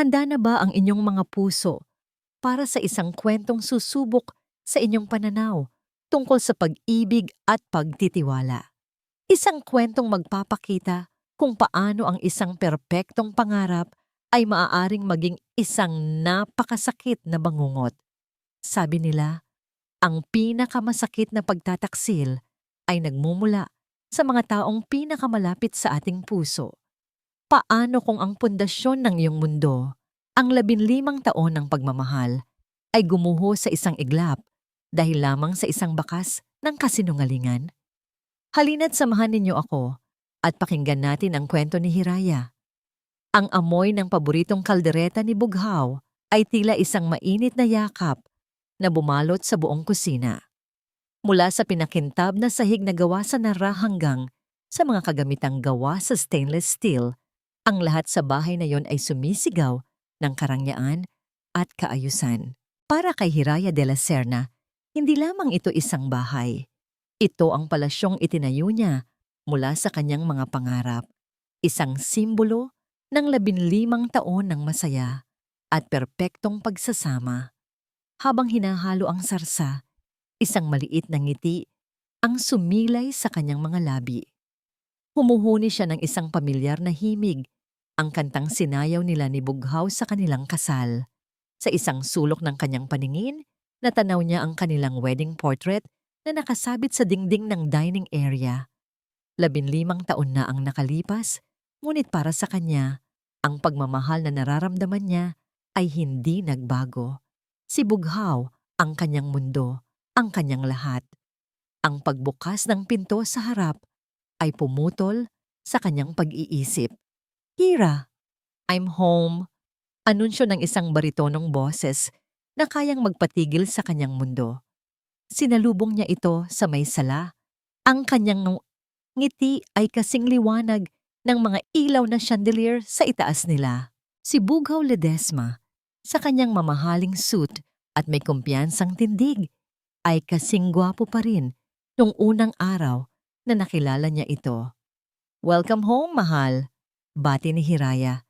Handa na ba ang inyong mga puso para sa isang kwentong susubok sa inyong pananaw tungkol sa pag-ibig at pagtitiwala? Isang kwentong magpapakita kung paano ang isang perpektong pangarap ay maaaring maging isang napakasakit na bangungot. Sabi nila, ang pinakamasakit na pagtataksil ay nagmumula sa mga taong pinakamalapit sa ating puso. Paano kung ang pundasyon ng iyong mundo, ang 15 taon ng pagmamahal, ay gumuho sa isang iglap dahil lamang sa isang bakas ng kasinungalingan? Halina't samahan ninyo ako at pakinggan natin ang kwento ni Hiraya. Ang amoy ng paboritong kaldereta ni Bughaw ay tila isang mainit na yakap na bumalot sa buong kusina. Mula sa pinakintab na sahig na gawa sa nara hanggang sa mga kagamitang gawa sa stainless steel, ang lahat sa bahay na yon ay sumisigaw ng karangyaan at kaayusan. Para kay Hiraya de la Serna, hindi lamang ito isang bahay. Ito ang palasyong itinayo niya mula sa kanyang mga pangarap. Isang simbolo ng 15 taon ng masaya at perpektong pagsasama. Habang hinahalo ang sarsa, isang maliit na ngiti ang sumilay sa kanyang mga labi. Humuhuni siya ng isang pamilyar na himig, ang kantang sinayaw nila ni Bughaw sa kanilang kasal. Sa isang sulok ng kanyang paningin, natanaw niya ang kanilang wedding portrait na nakasabit sa dingding ng dining area. 15 taon na ang nakalipas, ngunit para sa kanya, ang pagmamahal na nararamdaman niya ay hindi nagbago. Si Bughaw, ang kanyang mundo, ang kanyang lahat. Ang pagbukas ng pinto sa harap ay pumutol sa kanyang pag-iisip. "Hira, I'm home." Anunsyo ng isang baritonong boses na kayang magpatigil sa kanyang mundo. Sinalubong niya ito sa may sala. Ang kanyang ngiti ay kasing liwanag ng mga ilaw na chandelier sa itaas nila. Si Bughaw Ledesma, sa kanyang mamahaling suit at may kumpiyansang tindig, ay kasing gwapo pa rin nung unang araw na nakilala niya ito. "Welcome home, mahal," bati ni Hiraya.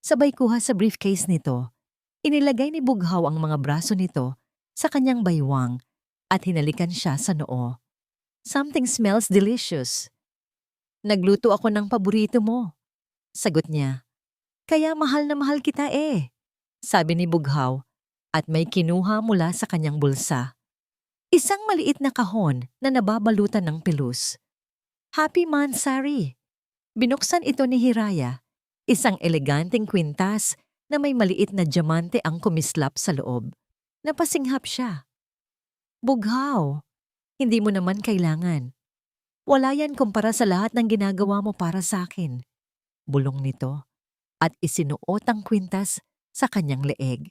Sabay kuha sa briefcase nito, inilagay ni Bughaw ang mga braso nito sa kanyang baywang at hinalikan siya sa noo. "Something smells delicious." "Nagluto ako ng paborito mo," sagot niya. "Kaya mahal na mahal kita eh," sabi ni Bughaw at may kinuha mula sa kanyang bulsa. Isang maliit na kahon na nababalutan ng pilus. "Happy Mansari." Binuksan ito ni Hiraya, isang eleganteng kwintas na may maliit na diamante ang kumislap sa loob. Napasinghap siya. "Bughaw, hindi mo naman kailangan. Wala yan kumpara sa lahat ng ginagawa mo para sa akin." Bulong nito at isinuot ang kwintas sa kanyang leeg.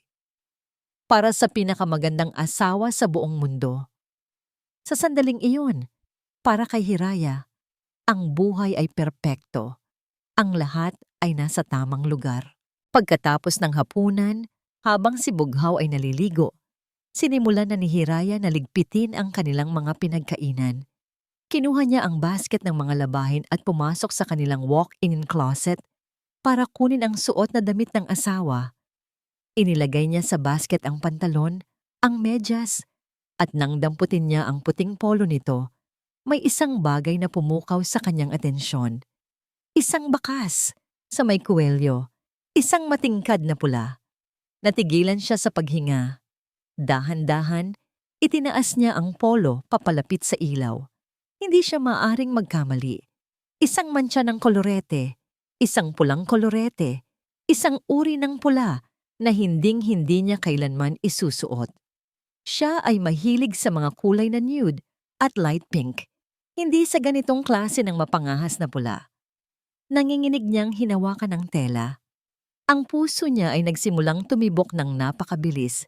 "Para sa pinakamagandang asawa sa buong mundo." Sa sandaling iyon, para kay Hiraya, ang buhay ay perpekto. Ang lahat ay nasa tamang lugar. Pagkatapos ng hapunan, habang si Bughaw ay naliligo, sinimulan na ni Hiraya na ligpitin ang kanilang mga pinagkainan. Kinuha niya ang basket ng mga labahin at pumasok sa kanilang walk-in closet para kunin ang suot na damit ng asawa. Inilagay niya sa basket ang pantalon, ang medyas, at nang damputin niya ang puting polo nito, may isang bagay na pumukaw sa kanyang atensyon. Isang bakas sa may kuwelyo, isang matingkad na pula. Natigilan siya sa paghinga. Dahan-dahan, itinaas niya ang polo papalapit sa ilaw. Hindi siya maaring magkamali. Isang mantsa ng kolorete, isang pulang kolorete, isang uri ng pula na hinding-hindi niya kailanman isusuot. Siya ay mahilig sa mga kulay na nude at light pink, hindi sa ganitong klase ng mapangahas na pula. Nanginginig niyang hinawakan ang tela. Ang puso niya ay nagsimulang tumibok ng napakabilis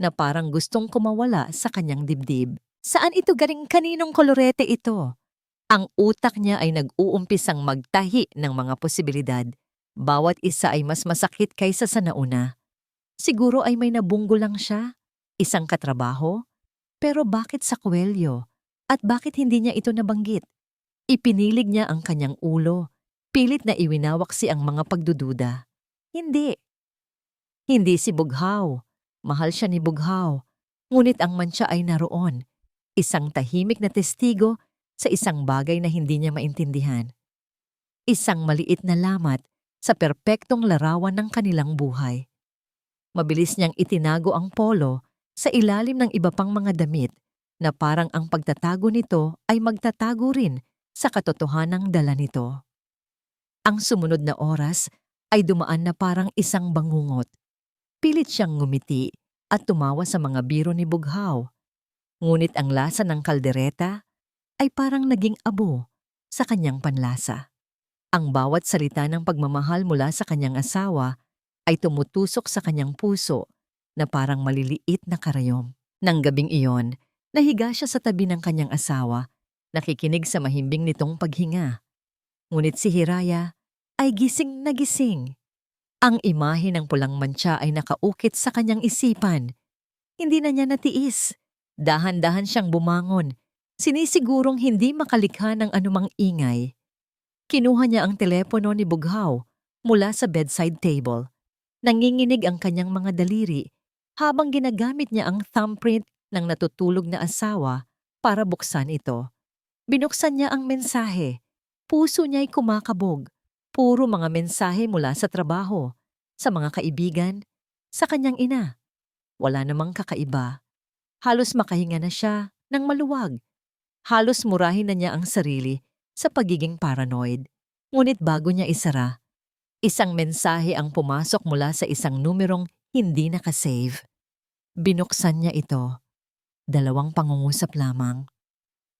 na parang gustong kumawala sa kanyang dibdib. Saan ito galing, kaninong kolorete ito? Ang utak niya ay nag-uumpisang magtahi ng mga posibilidad. Bawat isa ay mas masakit kaysa sa nauna. Siguro ay may nabunggo lang siya, isang katrabaho. Pero bakit sa kuwelyo? At bakit hindi niya ito nabanggit? Ipinilig niya ang kanyang ulo. Pilit na iwinawaksi ang mga pagdududa. Hindi. Hindi si Bughaw. Mahal siya ni Bughaw. Ngunit ang mantsa ay naroon. Isang tahimik na testigo sa isang bagay na hindi niya maintindihan. Isang maliit na lamat sa perpektong larawan ng kanilang buhay. Mabilis niyang itinago ang polo sa ilalim ng iba pang mga damit na parang ang pagtatago nito ay magtatago rin sa katotohanang dala nito. Ang sumunod na oras ay dumaan na parang isang bangungot. Pilit siyang ngumiti at tumawa sa mga biro ni Bughaw. Ngunit ang lasa ng kaldereta ay parang naging abo sa kanyang panlasa. Ang bawat salita ng pagmamahal mula sa kanyang asawa ay tumutusok sa kanyang puso na parang maliliit na karayom. Nang gabing iyon, nahiga siya sa tabi ng kanyang asawa, nakikinig sa mahimbing nitong paghinga. Ngunit si Hiraya ay gising na gising. Ang imahe ng pulang mantsa ay nakaukit sa kanyang isipan. Hindi na niya natiis. Dahan-dahan siyang bumangon, sinisigurong hindi makalikha ng anumang ingay. Kinuha niya ang telepono ni Bughaw mula sa bedside table. Nanginginig ang kanyang mga daliri habang ginagamit niya ang thumbprint ng natutulog na asawa para buksan ito. Binuksan niya ang mensahe. Puso niya'y kumakabog. Puro mga mensahe mula sa trabaho, sa mga kaibigan, sa kanyang ina. Wala namang kakaiba. Halos makahinga na siya ng maluwag. Halos murahin na niya ang sarili sa pagiging paranoid. Ngunit bago niya isara, isang mensahe ang pumasok mula sa isang numerong hindi nakasave. Binuksan niya ito. 2 pangungusap lamang.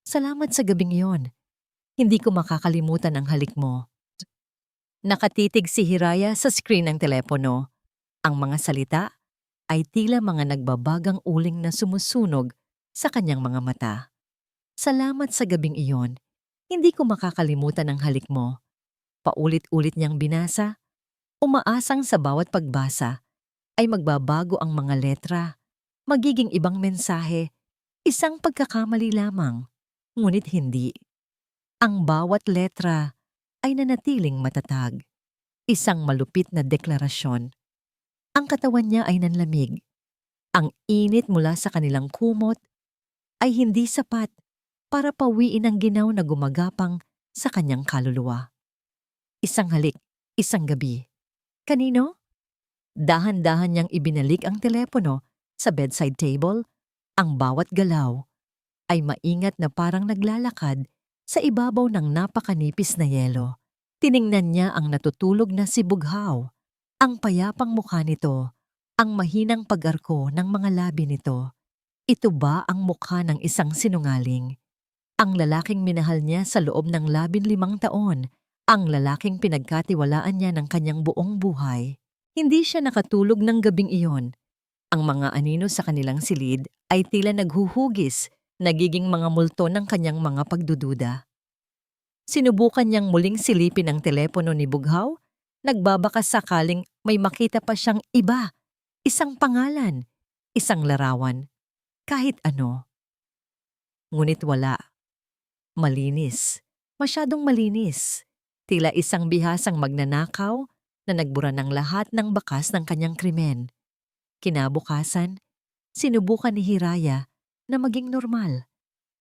Salamat sa gabing iyon. Hindi ko makakalimutan ang halik mo. Nakatitig si Hiraya sa screen ng telepono. Ang mga salita ay tila mga nagbabagang uling na sumusunog sa kanyang mga mata. Salamat sa gabing iyon. Hindi ko makakalimutan ang halik mo. Paulit-ulit niyang binasa, umaasang sa bawat pagbasa ay magbabago ang mga letra, magiging ibang mensahe, isang pagkakamali lamang, ngunit hindi. Ang bawat letra ay nanatiling matatag. Isang malupit na deklarasyon. Ang katawan niya ay nanlamig. Ang init mula sa kanilang kumot ay hindi sapat para pawiin ang ginaw na gumagapang sa kanyang kaluluwa. Isang halik, isang gabi. Kanino? Dahan-dahan niyang ibinalik ang telepono sa bedside table. Ang bawat galaw ay maingat na parang naglalakad sa ibabaw ng napakanipis na yelo. Tiningnan niya ang natutulog na si Bughaw. Ang payapang mukha nito, ang mahinang pag-arko ng mga labi nito. Ito ba ang mukha ng isang sinungaling? Ang lalaking minahal niya sa loob ng 15 taon, ang lalaking pinagkatiwalaan niya ng kanyang buong buhay. Hindi siya nakatulog ng gabing iyon. Ang mga anino sa kanilang silid ay tila naghuhugis, nagiging mga multo ng kanyang mga pagdududa. Sinubukan niyang muling silipin ang telepono ni Bughaw, nagbabaka sakaling may makita pa siyang iba, isang pangalan, isang larawan, kahit ano. Ngunit wala. Malinis, masyadong malinis. Tila isang bihasang magnanakaw na nagbura ng lahat ng bakas ng kanyang krimen. Kinabukasan, sinubukan ni Hiraya na maging normal.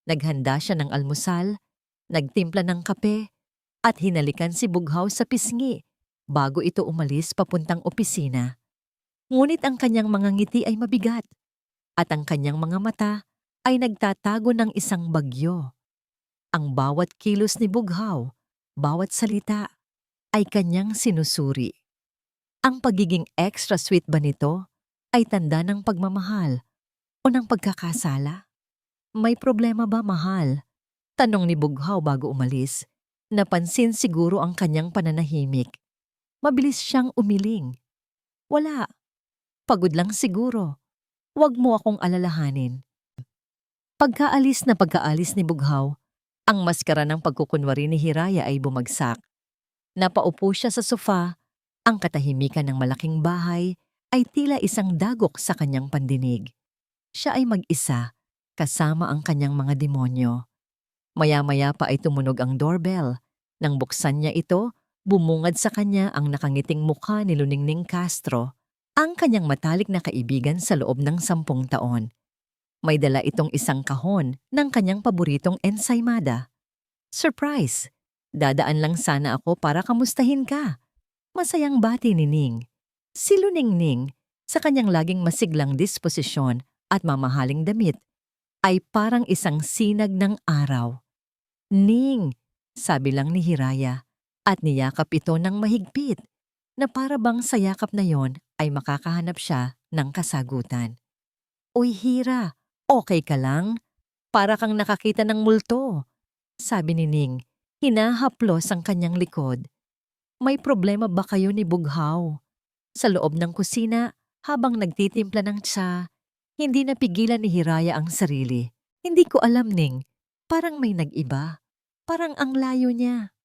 Naghanda siya ng almusal, nagtimpla ng kape, at hinalikan si Bughaw sa pisngi bago ito umalis papuntang opisina. Ngunit ang kanyang mga ngiti ay mabigat at ang kanyang mga mata ay nagtatago ng isang bagyo. Ang bawat kilos ni Bughaw, bawat salita, ay kanyang sinusuri. Ang pagiging extra sweet ba nito ay tanda ng pagmamahal o ng pagkakasala? May problema ba, mahal? Tanong ni Bughaw bago umalis. Napansin siguro ang kanyang pananahimik. Mabilis siyang umiling. Wala. Pagod lang siguro. Huwag mo akong alalahanin. Pagkaalis ni Bughaw, ang maskara ng pagkukunwari ni Hiraya ay bumagsak. Napaupo siya sa sofa, ang katahimikan ng malaking bahay ay tila isang dagok sa kanyang pandinig. Siya ay mag-isa, kasama ang kanyang mga demonyo. Maya-maya pa ay tumunog ang doorbell. Nang buksan niya ito, bumungad sa kanya ang nakangiting mukha ni Luningning Castro. ang kanyang matalik na kaibigan sa loob ng 10 taon. May dala itong isang kahon ng kanyang paboritong ensaymada. Surprise! Dadaan lang sana ako para kamustahin ka. Masayang bati ni Ning. Si Luningning, sa kanyang laging masiglang disposisyon at mamahaling damit, ay parang isang sinag ng araw. Ning, sabi lang ni Hiraya, at niyakap ito ng mahigpit, na para bang sa yakap na yon ay makakahanap siya ng kasagutan. Uy Hira, okay ka lang? Para kang nakakita ng multo, sabi ni Ning, hinahaplos ang kanyang likod. May problema ba kayo ni Bughaw? Sa loob ng kusina, habang nagtitimpla ng tsa, hindi napigilan ni Hiraya ang sarili. Hindi ko alam, Ning. Parang may nag-iba. Parang ang layo niya.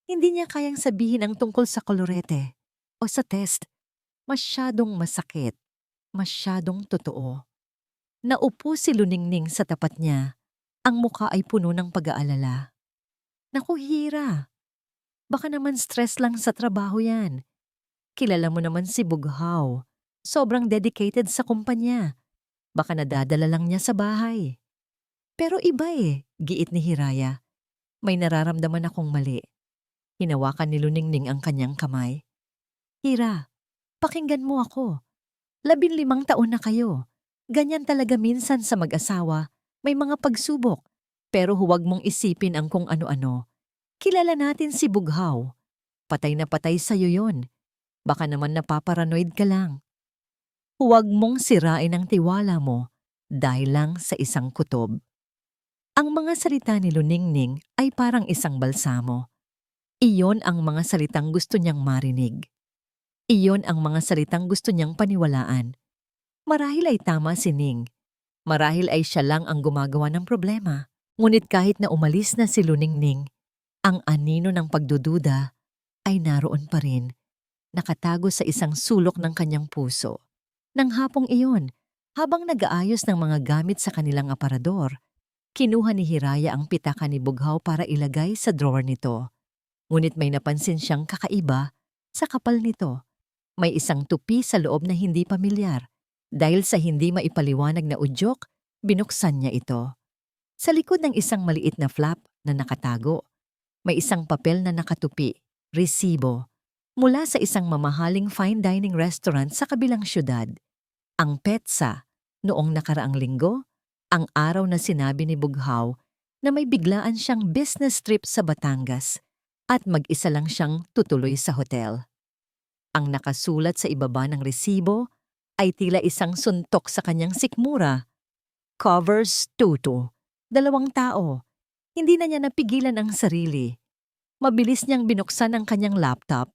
Hindi niya kayang sabihin ang tungkol sa kolorete o sa test. Masyadong masakit. Masyadong totoo. Naupo si Luningning sa tapat niya. Ang muka ay puno ng pag-aalala. Naku, Hira. Baka naman stress lang sa trabaho yan. Kilala mo naman si Bughaw. Sobrang dedicated sa kumpanya. Baka nadadala lang niya sa bahay. Pero iba giit ni Hiraya. May nararamdaman akong mali. Hinawakan ni Luningning ang kanyang kamay. Hira, pakinggan mo ako. 15 taon na kayo. Ganyan talaga minsan sa mag-asawa. May mga pagsubok. Pero huwag mong isipin ang kung ano-ano. Kilala natin si Bughaw. Patay na patay sa'yo yon. Baka naman napaparanoid ka lang. Huwag mong sirain ang tiwala mo dahil lang sa isang kutob. Ang mga salita ni Luningning ay parang isang balsamo. Iyon ang mga salitang gusto niyang marinig. Iyon ang mga salitang gusto niyang paniwalaan. Marahil ay tama si Ning. Marahil ay siya lang ang gumagawa ng problema. Ngunit kahit na umalis na si Luningning, ang anino ng pagdududa ay naroon pa rin, nakatago sa isang sulok ng kanyang puso. Nang hapong iyon, habang nag-aayos ng mga gamit sa kanilang aparador, kinuha ni Hiraya ang pitaka ni Bughaw para ilagay sa drawer nito. Ngunit may napansin siyang kakaiba sa kapal nito. May isang tupi sa loob na hindi pamilyar. Dahil sa hindi maipaliwanag na udyok, binuksan niya ito. Sa likod ng isang maliit na flap na nakatago, may isang papel na nakatupi, resibo, mula sa isang mamahaling fine dining restaurant sa kabilang syudad. Ang petsa, noong nakaraang linggo, ang araw na sinabi ni Bughaw na may biglaan siyang business trip sa Batangas at mag-isa lang siyang tutuloy sa hotel. Ang nakasulat sa ibaba ng resibo ay tila isang suntok sa kanyang sikmura. Covers Tutu. 2 tao. Hindi na niya napigilan ang sarili. Mabilis niyang binuksan ang kanyang laptop.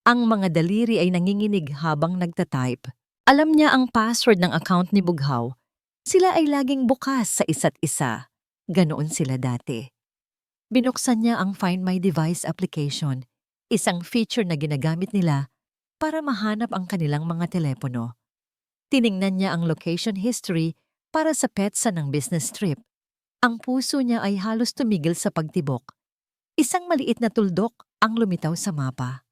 Ang mga daliri ay nanginginig habang nagtatype. Alam niya ang password ng account ni Bughaw. Sila ay laging bukas sa isa't isa. Ganoon sila dati. Binuksan niya ang Find My Device application, isang feature na ginagamit nila para mahanap ang kanilang mga telepono. Tiningnan niya ang location history para sa petsa ng business trip. Ang puso niya ay halos tumigil sa pagtibok. Isang maliit na tuldok ang lumitaw sa mapa.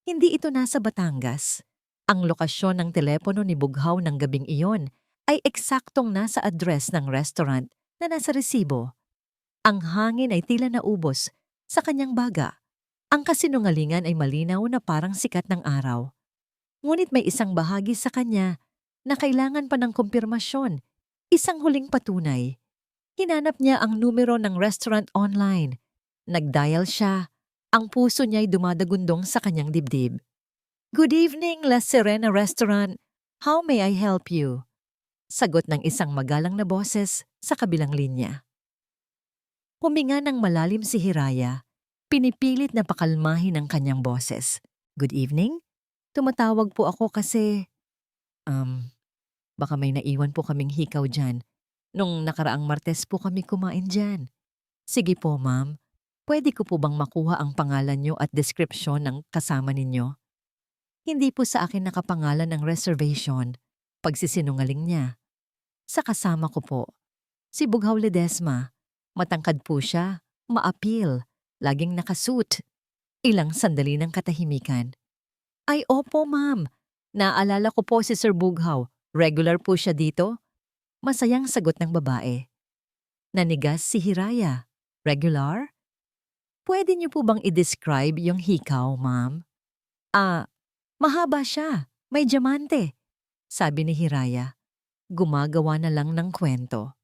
Hindi ito nasa Batangas. Ang lokasyon ng telepono ni Bughaw ng gabing iyon ay eksaktong nasa address ng restaurant na nasa resibo. Ang hangin ay tila naubos sa kanyang baga. Ang kasinungalingan ay malinaw na parang sikat ng araw. Ngunit may isang bahagi sa kanya na kailangan pa ng kumpirmasyon, isang huling patunay. Hinanap niya ang numero ng restaurant online. Nag-dial siya. Ang puso niya ay dumadagundong sa kanyang dibdib. Good evening, La Serena Restaurant. How may I help you? Sagot ng isang magalang na boses sa kabilang linya. Huminga ng malalim si Hiraya. Pinipilit na pakalmahin ang kanyang boses. Good evening? Tumatawag po ako kasi… baka may naiwan po kaming hikaw dyan. Nung nakaraang Martes po kami kumain dyan. Sige po, ma'am. Pwede ko po bang makuha ang pangalan nyo at deskripsyon ng kasama ninyo? Hindi po sa akin nakapangalan ng reservation. Pagsisinungaling niya. Sa kasama ko po. Si Bughaw Ledesma. Matangkad po siya, maapil, laging nakasuit. Ilang sandali ng katahimikan. Ay opo ma'am, Naalala ko po si Sir Bughaw. Regular po siya dito? Masayang sagot ng babae. Nanigas si Hiraya. Regular? Pwede niyo po bang i-describe yung hikaw, ma'am? Ah, mahaba siya. May diamante. Sabi ni Hiraya. Gumagawa na lang ng kwento.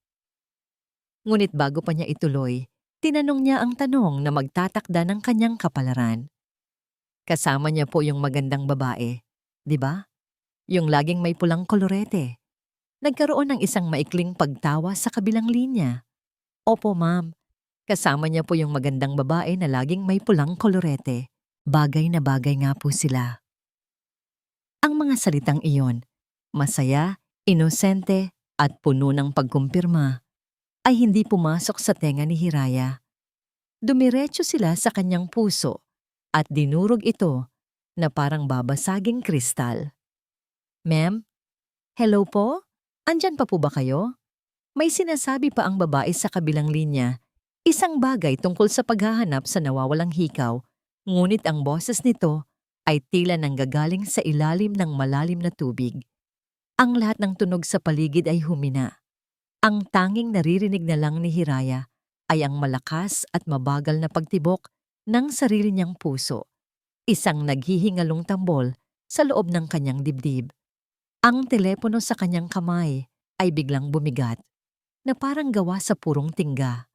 Ngunit bago pa niya ituloy, tinanong niya ang tanong na magtatakda ng kanyang kapalaran. Kasama niya po yung magandang babae, di ba? Yung laging may pulang kolorete. Nagkaroon ng isang maikling pagtawa sa kabilang linya. Opo, ma'am. Kasama niya po yung magandang babae na laging may pulang kolorete. Bagay na bagay nga po sila. Ang mga salitang iyon, masaya, inosente, at puno ng pagkumpirma, ay hindi pumasok sa tenga ni Hiraya. Dumiretso sila sa kanyang puso at dinurog ito na parang babasaging kristal. Ma'am? Hello po? Andyan pa po ba kayo? May sinasabi pa ang babae sa kabilang linya, isang bagay tungkol sa paghahanap sa nawawalang hikaw, ngunit ang boses nito ay tila nanggagaling sa ilalim ng malalim na tubig. Ang lahat ng tunog sa paligid ay humina. Ang tanging naririnig na lang ni Hiraya ay ang malakas at mabagal na pagtibok ng sarili niyang puso, isang naghihingalong tambol sa loob ng kanyang dibdib. Ang telepono sa kanyang kamay ay biglang bumigat, na parang gawa sa purong tingga.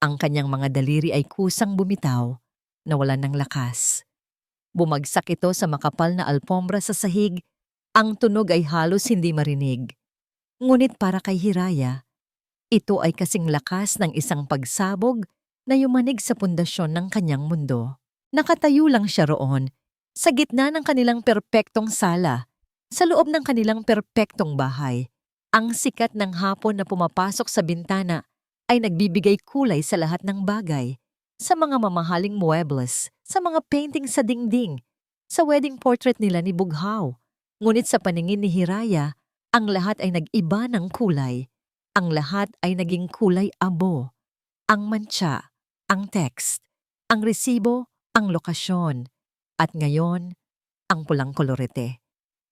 Ang kanyang mga daliri ay kusang bumitaw, nawalan ng lakas. Bumagsak ito sa makapal na alpombra sa sahig, ang tunog ay halos hindi marinig. Ngunit para kay Hiraya, ito ay kasing lakas ng isang pagsabog na yumanig sa pundasyon ng kanyang mundo. Nakatayo lang siya roon, sa gitna ng kanilang perpektong sala, sa loob ng kanilang perpektong bahay. Ang sikat ng hapon na pumapasok sa bintana ay nagbibigay kulay sa lahat ng bagay, sa mga mamahaling muebles, sa mga painting sa dingding, sa wedding portrait nila ni Bughaw. Ngunit sa paningin ni Hiraya, ang lahat ay nag-iba ng kulay. Ang lahat ay naging kulay abo. Ang mantsa, ang text, ang resibo, ang lokasyon, at ngayon, ang pulang kolorete.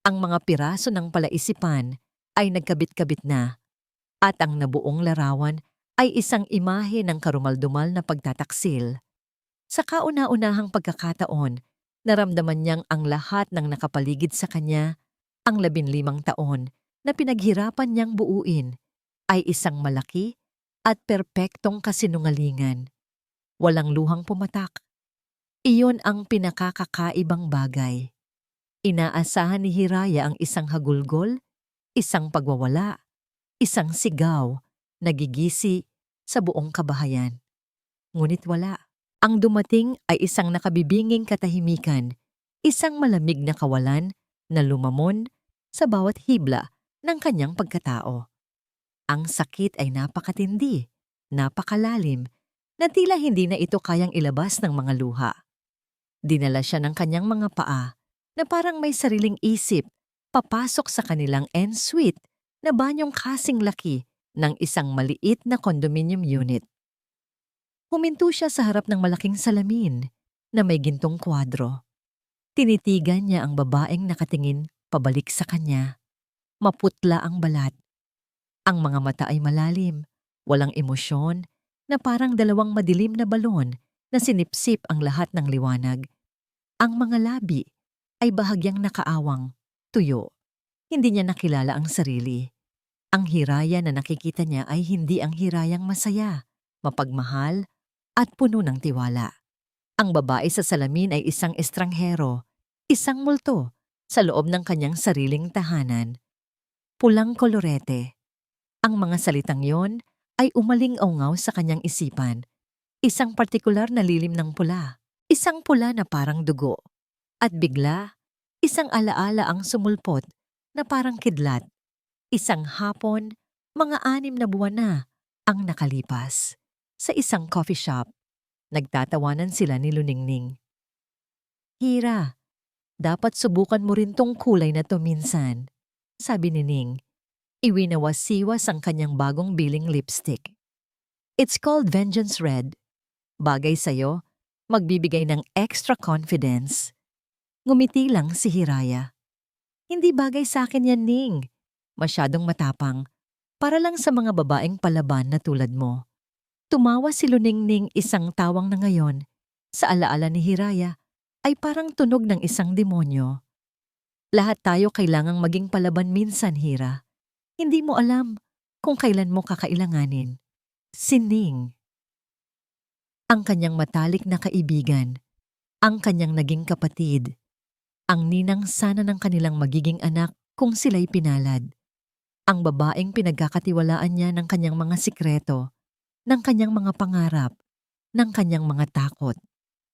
Ang mga piraso ng palaisipan ay nagkabit-kabit na, at ang nabuong larawan ay isang imahe ng karumaldumal na pagtataksil. Sa kauna-unahang pagkakataon, naramdaman niyang ang lahat ng nakapaligid sa kanya, ang 15 taon na pinaghirapan niyang buuin, ay isang malaki at perpektong kasinungalingan. Walang luhang pumatak. Iyon ang pinakakakaibang bagay. Inaasahan ni Hiraya ang isang hagulgol, isang pagwawala, isang sigaw, nagigisi sa buong kabahayan. Ngunit wala. Ang dumating ay isang nakabibinging katahimikan, isang malamig na kawalan na lumamon sa bawat hibla ng kanyang pagkatao. Ang sakit ay napakatindi, napakalalim, na tila hindi na ito kayang ilabas ng mga luha. Dinala siya ng kanyang mga paa na parang may sariling isip, papasok sa kanilang en-suite na banyong kasing laki ng isang maliit na condominium unit. Huminto siya sa harap ng malaking salamin na may gintong kwadro. Tinitigan niya ang babaeng nakatingin pabalik sa kanya. Maputla ang balat. Ang mga mata ay malalim, walang emosyon, na parang dalawang madilim na balon na sinipsip ang lahat ng liwanag. Ang mga labi ay bahagyang nakaawang, tuyo. Hindi niya nakilala ang sarili. Ang Hiraya na nakikita niya ay hindi ang Hirayang masaya, mapagmahal, at puno ng tiwala. Ang babae sa salamin ay isang estranghero, isang multo sa loob ng kanyang sariling tahanan. Pulang kolorete. Ang mga salitang yon ay umaling-aungaw sa kanyang isipan. Isang partikular na lilim ng pula, isang pula na parang dugo. At bigla, isang alaala ang sumulpot na parang kidlat. Isang hapon, mga 6 na buwan na ang nakalipas. Sa isang coffee shop, nagtatawanan sila ni Luningning. Hira, dapat subukan mo rin tong kulay na to minsan, sabi ni Ning. Iwinawasiwas ang kanyang bagong biling lipstick. It's called Vengeance Red. Bagay sa'yo, magbibigay ng extra confidence. Ngumiti lang si Hiraya. Hindi bagay sa akin yan, Ning. Masyadong matapang. Para lang sa mga babaeng palaban na tulad mo. Tumawa si Luningning isang tawang na ngayon. Sa alaala ni Hiraya ay parang tunog ng isang demonyo. Lahat tayo kailangang maging palaban minsan, Hira. Hindi mo alam kung kailan mo kakailanganin. Si Ning. Ang kanyang matalik na kaibigan. Ang kanyang naging kapatid. Ang ninang sana ng kanilang magiging anak kung sila'y pinalad. Ang babaeng pinagkakatiwalaan niya ng kanyang mga sikreto, ng kanyang mga pangarap, ng kanyang mga takot.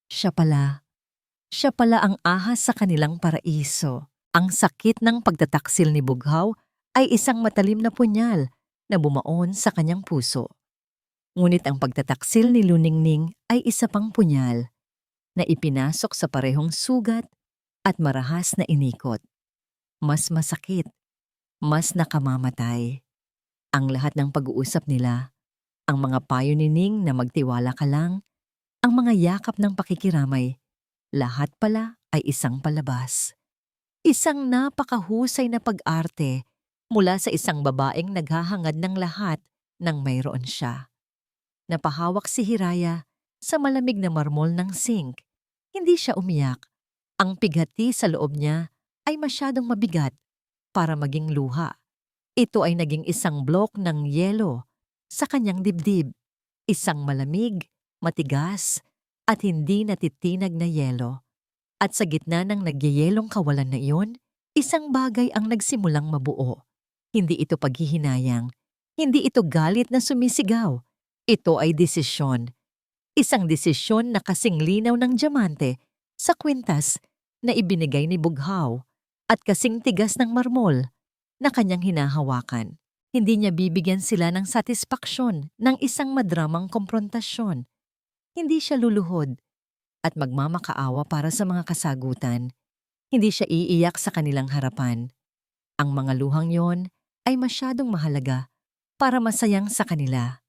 Siya pala ang ahas sa kanilang paraiso. Ang sakit ng pagtataksil ni Bughaw ay isang matalim na punyal na bumaon sa kanyang puso. Ngunit ang pagtataksil ni Luningning ay isa pang punyal na ipinasok sa parehong sugat at marahas na inikot. Mas masakit, mas nakamamatay. Ang lahat ng pag-uusap nila, ang mga payo ni Ning na magtiwala ka lang, ang mga yakap ng pakikiramay, lahat pala ay isang palabas. Isang napakahusay na pag-arte mula sa isang babaeng naghahangad ng lahat nang mayroon siya. Napahawak si Hiraya sa malamig na marmol ng sink. Hindi siya umiyak. Ang pighati sa loob niya ay masyadong mabigat para maging luha. Ito ay naging isang blok ng yelo sa kanyang dibdib. Isang malamig, matigas, at hindi natitinag na yelo. At sa gitna ng nagyayelong kawalan na iyon, isang bagay ang nagsimulang mabuo. Hindi ito paghihinayang. Hindi ito galit na sumisigaw. Ito ay desisyon. Isang desisyon na kasing linaw ng diamante sa kwintas na ibinigay ni Bughaw at kasing tigas ng marmol na kanyang hinahawakan. Hindi niya bibigyan sila ng satisfaksyon ng isang madramang komprontasyon. Hindi siya luluhod at magmamakaawa para sa mga kasagutan. Hindi siya iiyak sa kanilang harapan. Ang mga luhang yon ay masyadong mahalaga para masayang sa kanila.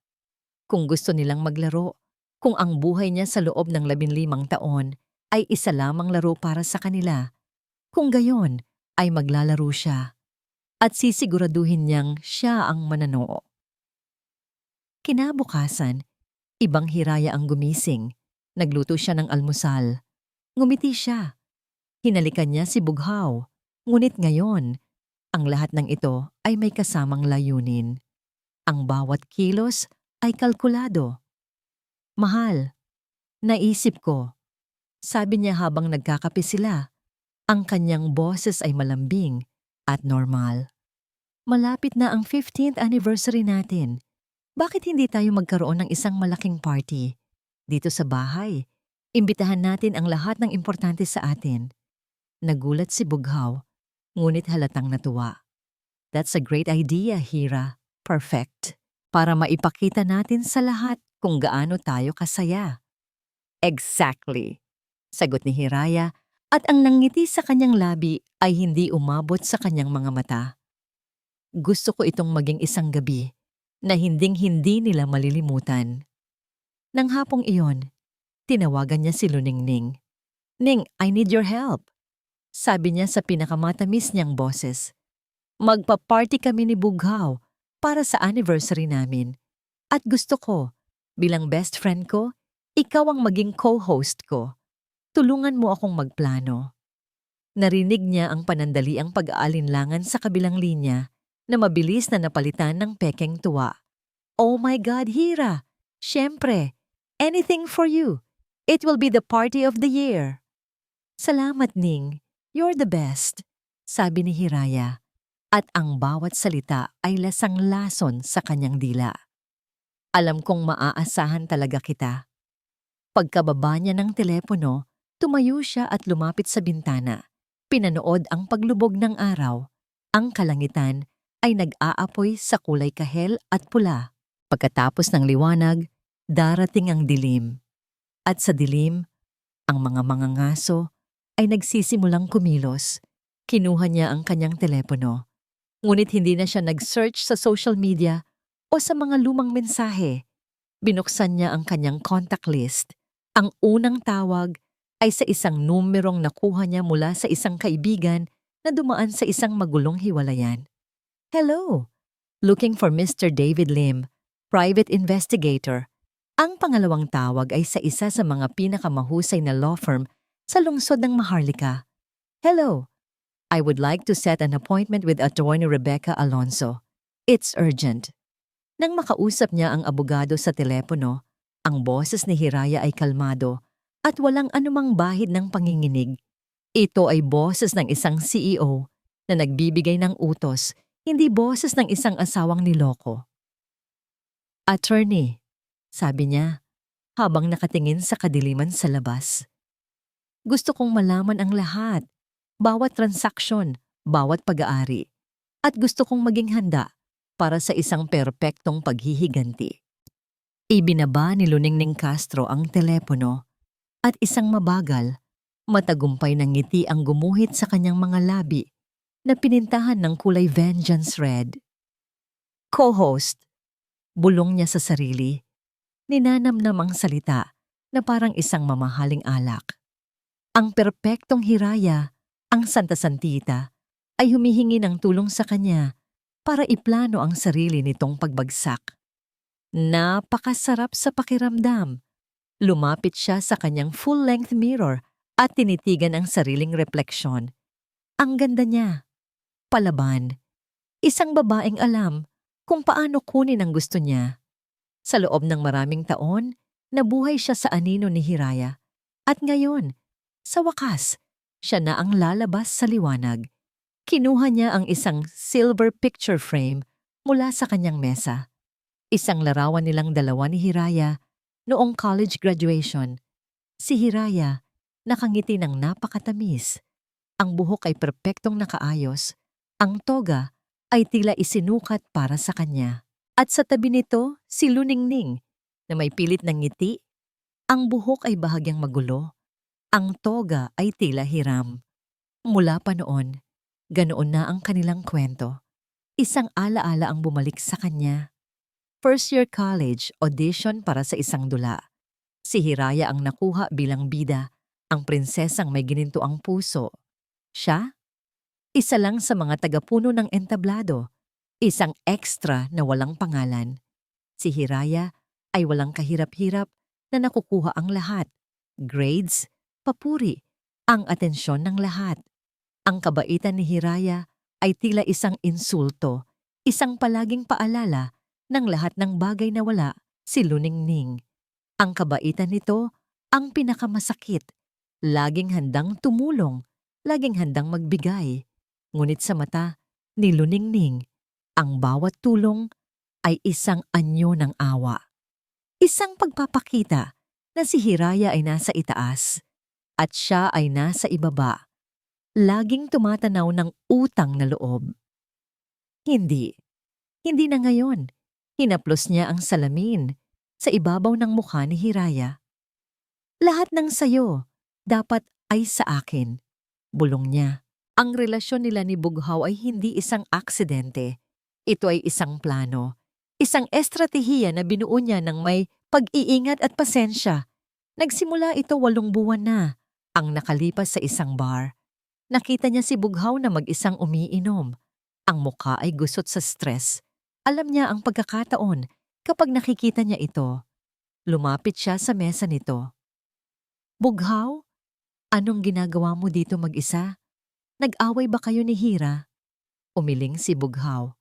Kung gusto nilang maglaro, kung ang buhay niya sa loob ng 15 taon ay isa lamang laro para sa kanila, kung gayon ay maglalaro siya at sisiguraduhin niyang siya ang mananoo. Kinabukasan, ibang Hiraya ang gumising. Nagluto siya ng almusal. Ngumiti siya. Hinalikan niya si Bughaw. Ngunit ngayon, ang lahat ng ito ay may kasamang layunin. Ang bawat kilos ay kalkulado. Mahal, naisip ko. Sabi niya habang nagkakape sila. Ang kanyang boses ay malambing at normal. Malapit na ang 15th anniversary natin. Bakit hindi tayo magkaroon ng isang malaking party? Dito sa bahay, imbitahan natin ang lahat ng importante sa atin. Nagulat si Bughaw, ngunit halatang natuwa. That's a great idea, Hira. Perfect. Para maipakita natin sa lahat kung gaano tayo kasaya. Exactly. Sagot ni Hiraya at ang nangiti sa kanyang labi ay hindi umabot sa kanyang mga mata. Gusto ko itong maging isang gabi na hinding-hindi nila malilimutan. Nang hapong iyon, tinawagan niya si Luningning. Ning, I need your help. Sabi niya sa pinakamatamis niyang boses. Magpa-party kami ni Bughaw para sa anniversary namin. At gusto ko, bilang best friend ko, ikaw ang maging co-host ko. Tulungan mo akong magplano. Narinig niya ang panandaliang pag-aalinlangan sa kabilang linya na mabilis na napalitan ng pekeng tuwa. Oh my God, Hira! Siyempre, anything for you. It will be the party of the year. Salamat, Ning. You're the best, sabi ni Hiraya. At ang bawat salita ay lasang-lason sa kanyang dila. Alam kong maaasahan talaga kita. Pagkababa niya ng telepono, tumayo siya at lumapit sa bintana. Pinanood ang paglubog ng araw. Ang kalangitan ay nag-aapoy sa kulay kahel at pula. Pagkatapos ng liwanag, darating ang dilim. At sa dilim, ang mga mangangaso ay nagsisimulang kumilos. Kinuha niya ang kanyang telepono. Ngunit hindi na siya nag-search sa social media o sa mga lumang mensahe. Binuksan niya ang kanyang contact list. Ang unang tawag ay sa isang numerong nakuha niya mula sa isang kaibigan na dumaan sa isang magulong hiwalayan. Hello! Looking for Mr. David Lim, private investigator. Ang pangalawang tawag ay sa isa sa mga pinakamahusay na law firm sa lungsod ng Maharlika. Hello! I would like to set an appointment with Attorney Rebecca Alonso. It's urgent. Nang makausap niya ang abogado sa telepono, ang boses ni Hiraya ay kalmado at walang anumang bahid ng panginginig. Ito ay boses ng isang CEO na nagbibigay ng utos, hindi boses ng isang asawang niloko. Attorney, sabi niya, habang nakatingin sa kadiliman sa labas. Gusto kong malaman ang lahat, bawat transaksyon, bawat pag-aari, at gusto kong maging handa para sa isang perpektong paghihiganti. Ibinaba ni Luningning Castro ang telepono at isang mabagal, matagumpay ng ngiti ang gumuhit sa kanyang mga labi na pinintahan ng kulay vengeance red. Co-host, bulong niya sa sarili, ninanamnamang salita na parang isang mamahaling alak. Ang perpektong Hiraya, ang Santa Santita, ay humihingi ng tulong sa kanya para iplano ang sarili nitong pagbagsak. Napakasarap sa pakiramdam. Lumapit siya sa kanyang full-length mirror at tinitigan ang sariling refleksyon. Ang ganda niya. Palaban. Isang babaeng alam kung paano kunin ang gusto niya. Sa loob ng maraming taon, nabuhay siya sa anino ni Hiraya. At ngayon, sa wakas, siya na ang lalabas sa liwanag. Kinuha niya ang isang silver picture frame mula sa kanyang mesa. Isang larawan nilang dalawa ni Hiraya noong college graduation. Si Hiraya, nakangiti ng napakatamis. Ang buhok ay perpektong nakaayos. Ang toga ay tila isinukat para sa kanya. At sa tabi nito, si Luningning, na may pilit ng ngiti. Ang buhok ay bahagyang magulo. Ang toga ay tila hiram. Mula pa noon, ganoon na ang kanilang kwento. Isang alaala ang bumalik sa kanya. First-year college audition para sa isang dula. Si Hiraya ang nakuha bilang bida, ang prinsesang may ginintuang puso. Siya? Isa lang sa mga tagapuno ng entablado, isang extra na walang pangalan. Si Hiraya ay walang kahirap-hirap na nakukuha ang lahat. Grades, papuri, ang atensyon ng lahat. Ang kabaitan ni Hiraya ay tila isang insulto, isang palaging paalala ng lahat ng bagay na wala si Luningning. Ang kabaitan nito ang pinakamasakit. Laging handang tumulong, laging handang magbigay. Ngunit sa mata ni Luningning, ang bawat tulong ay isang anyo ng awa. Isang pagpapakita na si Hiraya ay nasa itaas at siya ay nasa ibaba. Laging tumatanaw ng utang na loob. Hindi na ngayon. Hinaplos niya ang salamin sa ibabaw ng mukha ni Hiraya. Lahat ng sayo dapat ay sa akin, bulong niya. Ang relasyon nila ni Bughaw ay hindi isang aksidente. Ito ay isang plano, isang estratehiya na binuo niya ng may pag-iingat at pasensya. Nagsimula ito 8 buwan na, ang nakalipas sa isang bar. Nakita niya si Bughaw na mag-isang umiinom. Ang mukha ay gusot sa stress. Alam niya ang pagkakataon kapag nakikita niya ito. Lumapit siya sa mesa nito. Bughaw, anong ginagawa mo dito mag-isa? Nag-away ba kayo ni Hira? Umiling si Bughaw.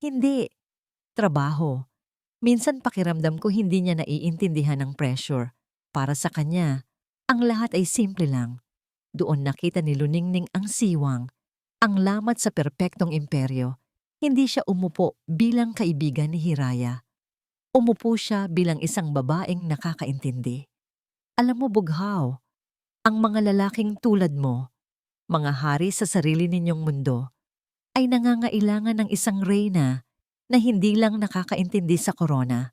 Hindi. Trabaho. Minsan pakiramdam ko hindi niya naiintindihan ang pressure. Para sa kanya, ang lahat ay simple lang. Doon nakita ni Luningning ang siwang, ang lamat sa perpektong imperyo. Hindi siya umupo bilang kaibigan ni Hiraya. Umupo siya bilang isang babaeng nakakaintindi. Alam mo, Bughaw, ang mga lalaking tulad mo, mga hari sa sarili ninyong mundo, ay nangangailangan ng isang reyna na hindi lang nakakaintindi sa korona,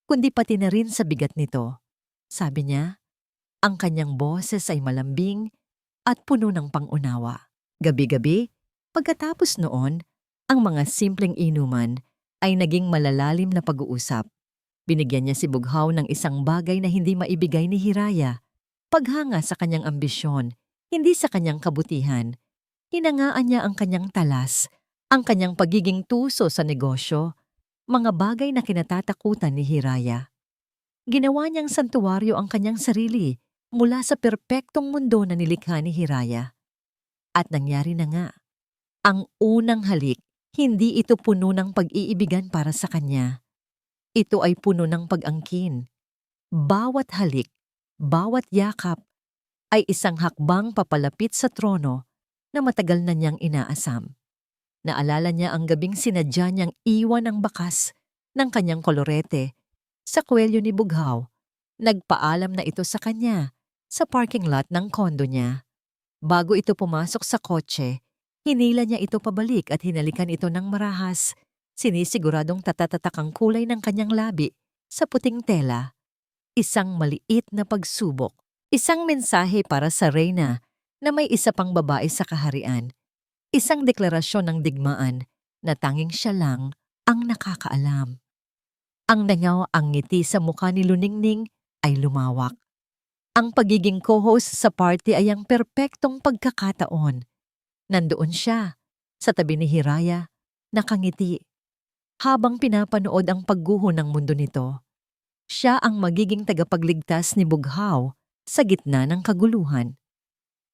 kundi pati na rin sa bigat nito. Sabi niya, ang kanyang boses ay malambing at puno ng pangunawa. Gabi-gabi, pagkatapos noon, ang mga simpleng inuman ay naging malalalim na pag-uusap. Binigyan niya si Bughaw ng isang bagay na hindi maibigay ni Hiraya. Paghanga sa kanyang ambisyon, hindi sa kanyang kabutihan. Hinangaan niya ang kanyang talas, ang kanyang pagiging tuso sa negosyo, mga bagay na kinatatakutan ni Hiraya. Ginawa niyang santuwaryo ang kanyang sarili mula sa perpektong mundo na nilikha ni Hiraya. At nangyari na nga. Ang unang halik, hindi ito puno ng pag-iibigan para sa kanya. Ito ay puno ng pag-angkin. Bawat halik, bawat yakap ay isang hakbang papalapit sa trono na matagal na niyang inaasam. Naalala niya ang gabing sinadya niyang iwan ang bakas ng kanyang kolorete sa kwelyo ni Bughaw. Nagpaalam na ito sa kanya sa parking lot ng kondo niya. Bago ito pumasok sa kotse, hinila niya ito pabalik at hinalikan ito ng marahas. Sinisiguradong tatatatak ang kulay ng kanyang labi sa puting tela. Isang maliit na pagsubok. Isang mensahe para sa reyna na may isa pang babae sa kaharian. Isang deklarasyon ng digmaan na tanging siya lang ang nakakaalam. Ang nangaw ang ngiti sa mukha ni Luningning ay lumawak. Ang pagiging co-host sa party ay ang perpektong pagkakataon. Nandoon siya, sa tabi ni Hiraya, nakangiti. Habang pinapanood ang pagguho ng mundo nito, siya ang magiging tagapagligtas ni Bughaw sa gitna ng kaguluhan.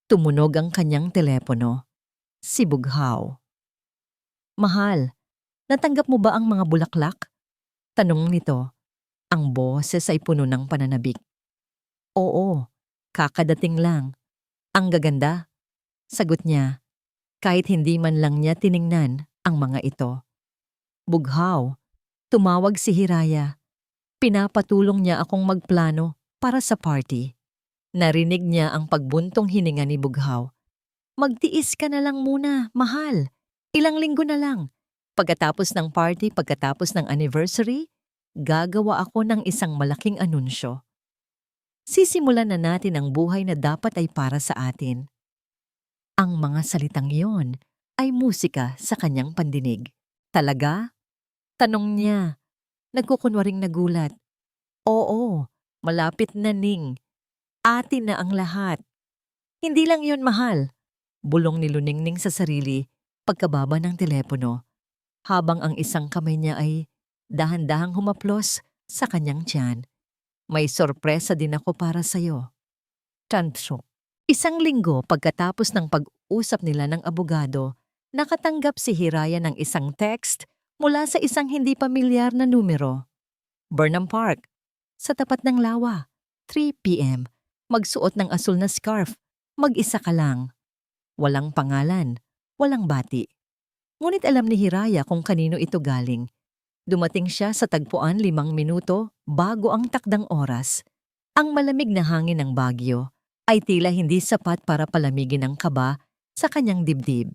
Tumunog ang kanyang telepono. Si Bughaw. "Mahal, natanggap mo ba ang mga bulaklak?" Tanong nito. Ang boses ay puno ng pananabik. "Oo, kakadating lang. Ang gaganda," sagot niya, kahit hindi man lang niya tiningnan ang mga ito. "Bughaw," tumawag si Hiraya. Pinapatulong niya akong magplano para sa party. Narinig niya ang pagbuntong hininga ni Bughaw. "Magtiis ka na lang muna, mahal. Ilang linggo na lang. Pagkatapos ng party, pagkatapos ng anniversary, gagawa ako ng isang malaking anunsyo. Sisimulan na natin ang buhay na dapat ay para sa atin." Ang mga salitang iyon ay musika sa kanyang pandinig. "Talaga?" tanong niya. Nagkukunwaring nagulat. "Oo, malapit na, Ning. Atin na ang lahat." "Hindi lang yon, mahal," bulong ni Luningning sa sarili pagkababa ng telepono, habang ang isang kamay niya ay dahan-dahang humaplos sa kanyang tiyan. "May sorpresa din ako para sa'yo." Tansyo. Isang linggo pagkatapos ng pag-usap nila ng abogado, nakatanggap si Hiraya ng isang text mula sa isang hindi pamilyar na numero. "Burnham Park, sa tapat ng lawa, 3 p.m. Magsuot ng asul na scarf, mag-isa ka lang." Walang pangalan, walang bati. Ngunit alam ni Hiraya kung kanino ito galing. Dumating siya sa tagpuan 5 minuto bago ang takdang oras. Ang malamig na hangin ng Baguio ay tila hindi sapat para palamigin ang kaba sa kanyang dibdib.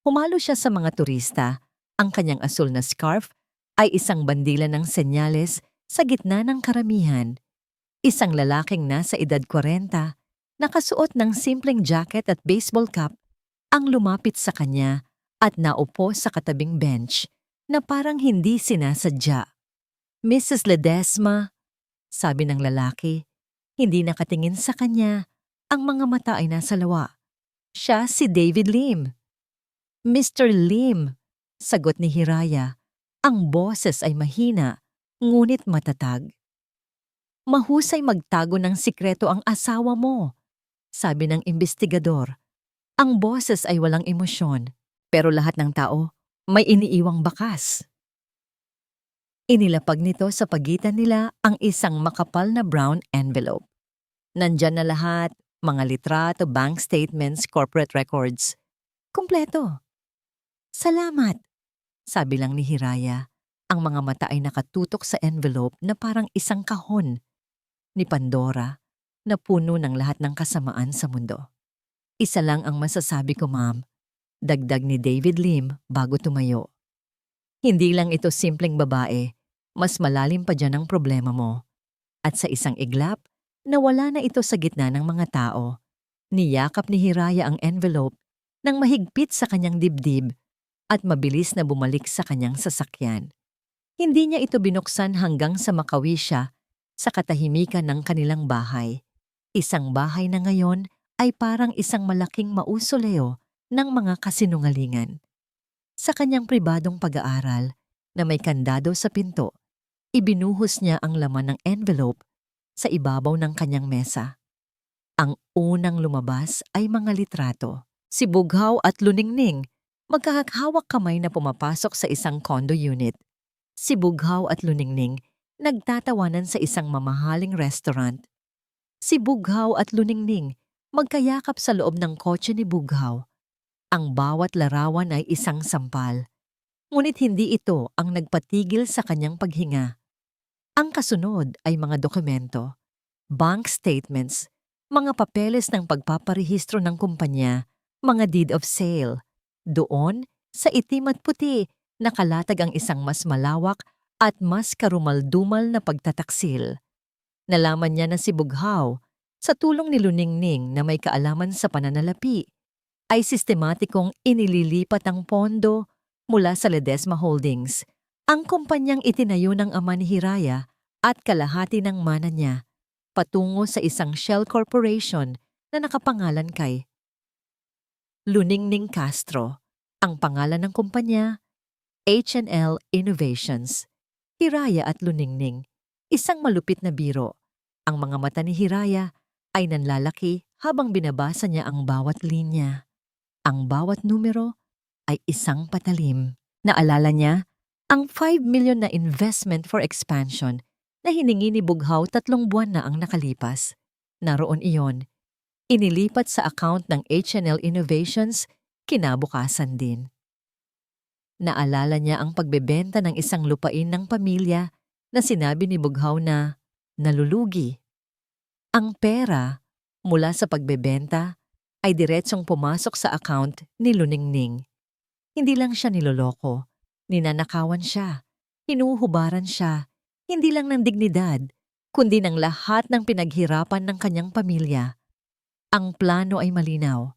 Humalo siya sa mga turista. Ang kanyang asul na scarf ay isang bandila ng senyales sa gitna ng karamihan. Isang lalaking nasa edad 40, nakasuot ng simpleng jacket at baseball cap, ang lumapit sa kanya at naupo sa katabing bench na parang hindi sinasadya. "Mrs. Ledesma," sabi ng lalaki. Hindi nakatingin sa kanya, ang mga mata ay nasa lawa. Siya si David Lim. "Mr. Lim," sagot ni Hiraya. Ang boses ay mahina, ngunit matatag. "Mahusay magtago ng sikreto ang asawa mo," sabi ng imbestigador. Ang boses ay walang emosyon, pero lahat ng tao may iniiwang bakas. Inilapag nito sa pagitan nila ang isang makapal na brown envelope. Nandyan na lahat, mga litrato, bank statements, corporate records. Kumpleto. "Salamat," sabi lang ni Hiraya. Ang mga mata ay nakatutok sa envelope na parang isang kahon ni Pandora na puno ng lahat ng kasamaan sa mundo. "Isa lang ang masasabi ko, ma'am," dagdag ni David Lim bago tumayo. "Hindi lang ito simpleng babae, mas malalim pa dyan ang problema mo." At sa isang iglap, nawala na ito sa gitna ng mga tao. Niyakap ni Hiraya ang envelope nang mahigpit sa kanyang dibdib at mabilis na bumalik sa kanyang sasakyan. Hindi niya ito binuksan hanggang sa makawi siya sa katahimikan ng kanilang bahay. Isang bahay na ngayon ay parang isang malaking mausoleo ng mga kasinungalingan. Sa kanyang pribadong pag-aaral na may kandado sa pinto, ibinuhos niya ang laman ng envelope sa ibabaw ng kanyang mesa. Ang unang lumabas ay mga litrato. Si Bughaw at Luningning, magkahawak kamay na pumapasok sa isang condo unit. Si Bughaw at Luningning, nagtatawanan sa isang mamahaling restaurant. Si Bughaw at Luningning, magkayakap sa loob ng kotse ni Bughaw. Ang bawat larawan ay isang sampal. Ngunit hindi ito ang nagpatigil sa kanyang paghinga. Ang kasunod ay mga dokumento, bank statements, mga papeles ng pagpaparehistro ng kumpanya, mga deed of sale. Doon, sa itim at puti, nakalatag ang isang mas malawak at mas karumaldumal na pagtataksil. Nalaman niya na si Bughaw, sa tulong ni Luningning na may kaalaman sa pananalapi, ay sistematikong inililipat ang pondo mula sa Ledesma Holdings, ang kumpanyang itinayo ng ama ni Hiraya at kalahati ng mana niya, patungo sa isang shell corporation na nakapangalan kay Luningning Castro. Ang pangalan ng kumpanya, H&L Innovations. Hiraya at Luningning, isang malupit na biro. Ang mga mata ni Hiraya ay nanlalaki habang binabasa niya ang bawat linya. Ang bawat numero ay isang patalim. Naalala niya ang 5 million na investment for expansion na hiningi ni Bughaw 3 buwan na ang nakalipas. Naroon iyon. Inilipat sa account ng H&L Innovations, kinabukasan din. Naalala niya ang pagbebenta ng isang lupain ng pamilya na sinabi ni Bughaw na nalulugi. Ang pera mula sa pagbebenta ay diretsong pumasok sa account ni Luningning. Hindi lang siya niloloko, ninanakawan siya, hinuhubaran siya, hindi lang ng dignidad, kundi ng lahat ng pinaghirapan ng kanyang pamilya. Ang plano ay malinaw.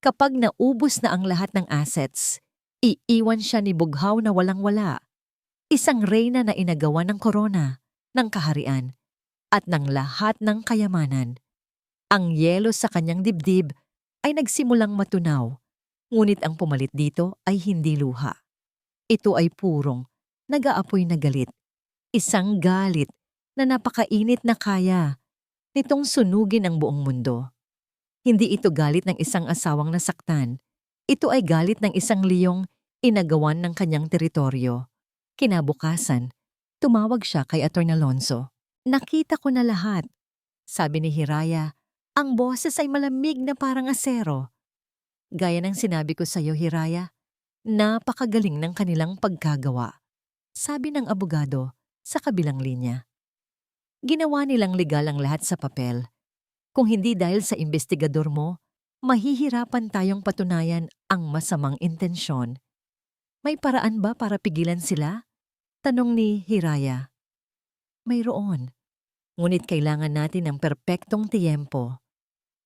Kapag naubos na ang lahat ng assets, iiwan siya ni Bughaw na walang-wala. Isang reyna na inagawan ng korona, ng kaharian, at ng lahat ng kayamanan. Ang yelo sa kanyang dibdib ay nagsimulang matunaw, ngunit ang pumalit dito ay hindi luha. Ito ay purong, nag-aapoy na galit. Isang galit na napakainit na kaya nitong sunugin ang buong mundo. Hindi ito galit ng isang asawang nasaktan. Ito ay galit ng isang liyong inagawan ng kanyang teritoryo. Kinabukasan, tumawag siya kay Atty. Alonso. Nakita ko na lahat. Sabi ni Hiraya, ang boses ay malamig na parang asero. Gaya ng sinabi ko sa iyo, Hiraya, napakagaling ng kanilang pagkagawa. Sabi ng abogado sa kabilang linya. Ginawa nilang legal ang lahat sa papel. Kung hindi dahil sa investigador mo, mahihirapan tayong patunayan ang masamang intensyon. May paraan ba para pigilan sila? Tanong ni Hiraya. Mayroon. Ngunit kailangan natin ng perpektong tiyempo.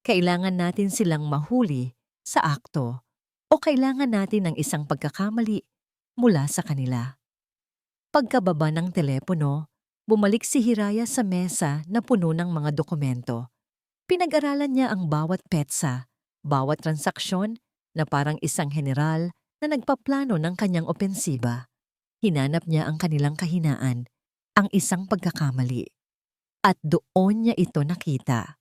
Kailangan natin silang mahuli sa akto o kailangan natin ng isang pagkakamali mula sa kanila. Pagkababa ng telepono, bumalik si Hiraya sa mesa na puno ng mga dokumento. Pinag-aralan niya ang bawat petsa, bawat transaksyon na parang isang general na nagpaplano ng kanyang opensiba. Hinanap niya ang kanilang kahinaan, ang isang pagkakamali. At doon niya ito nakita.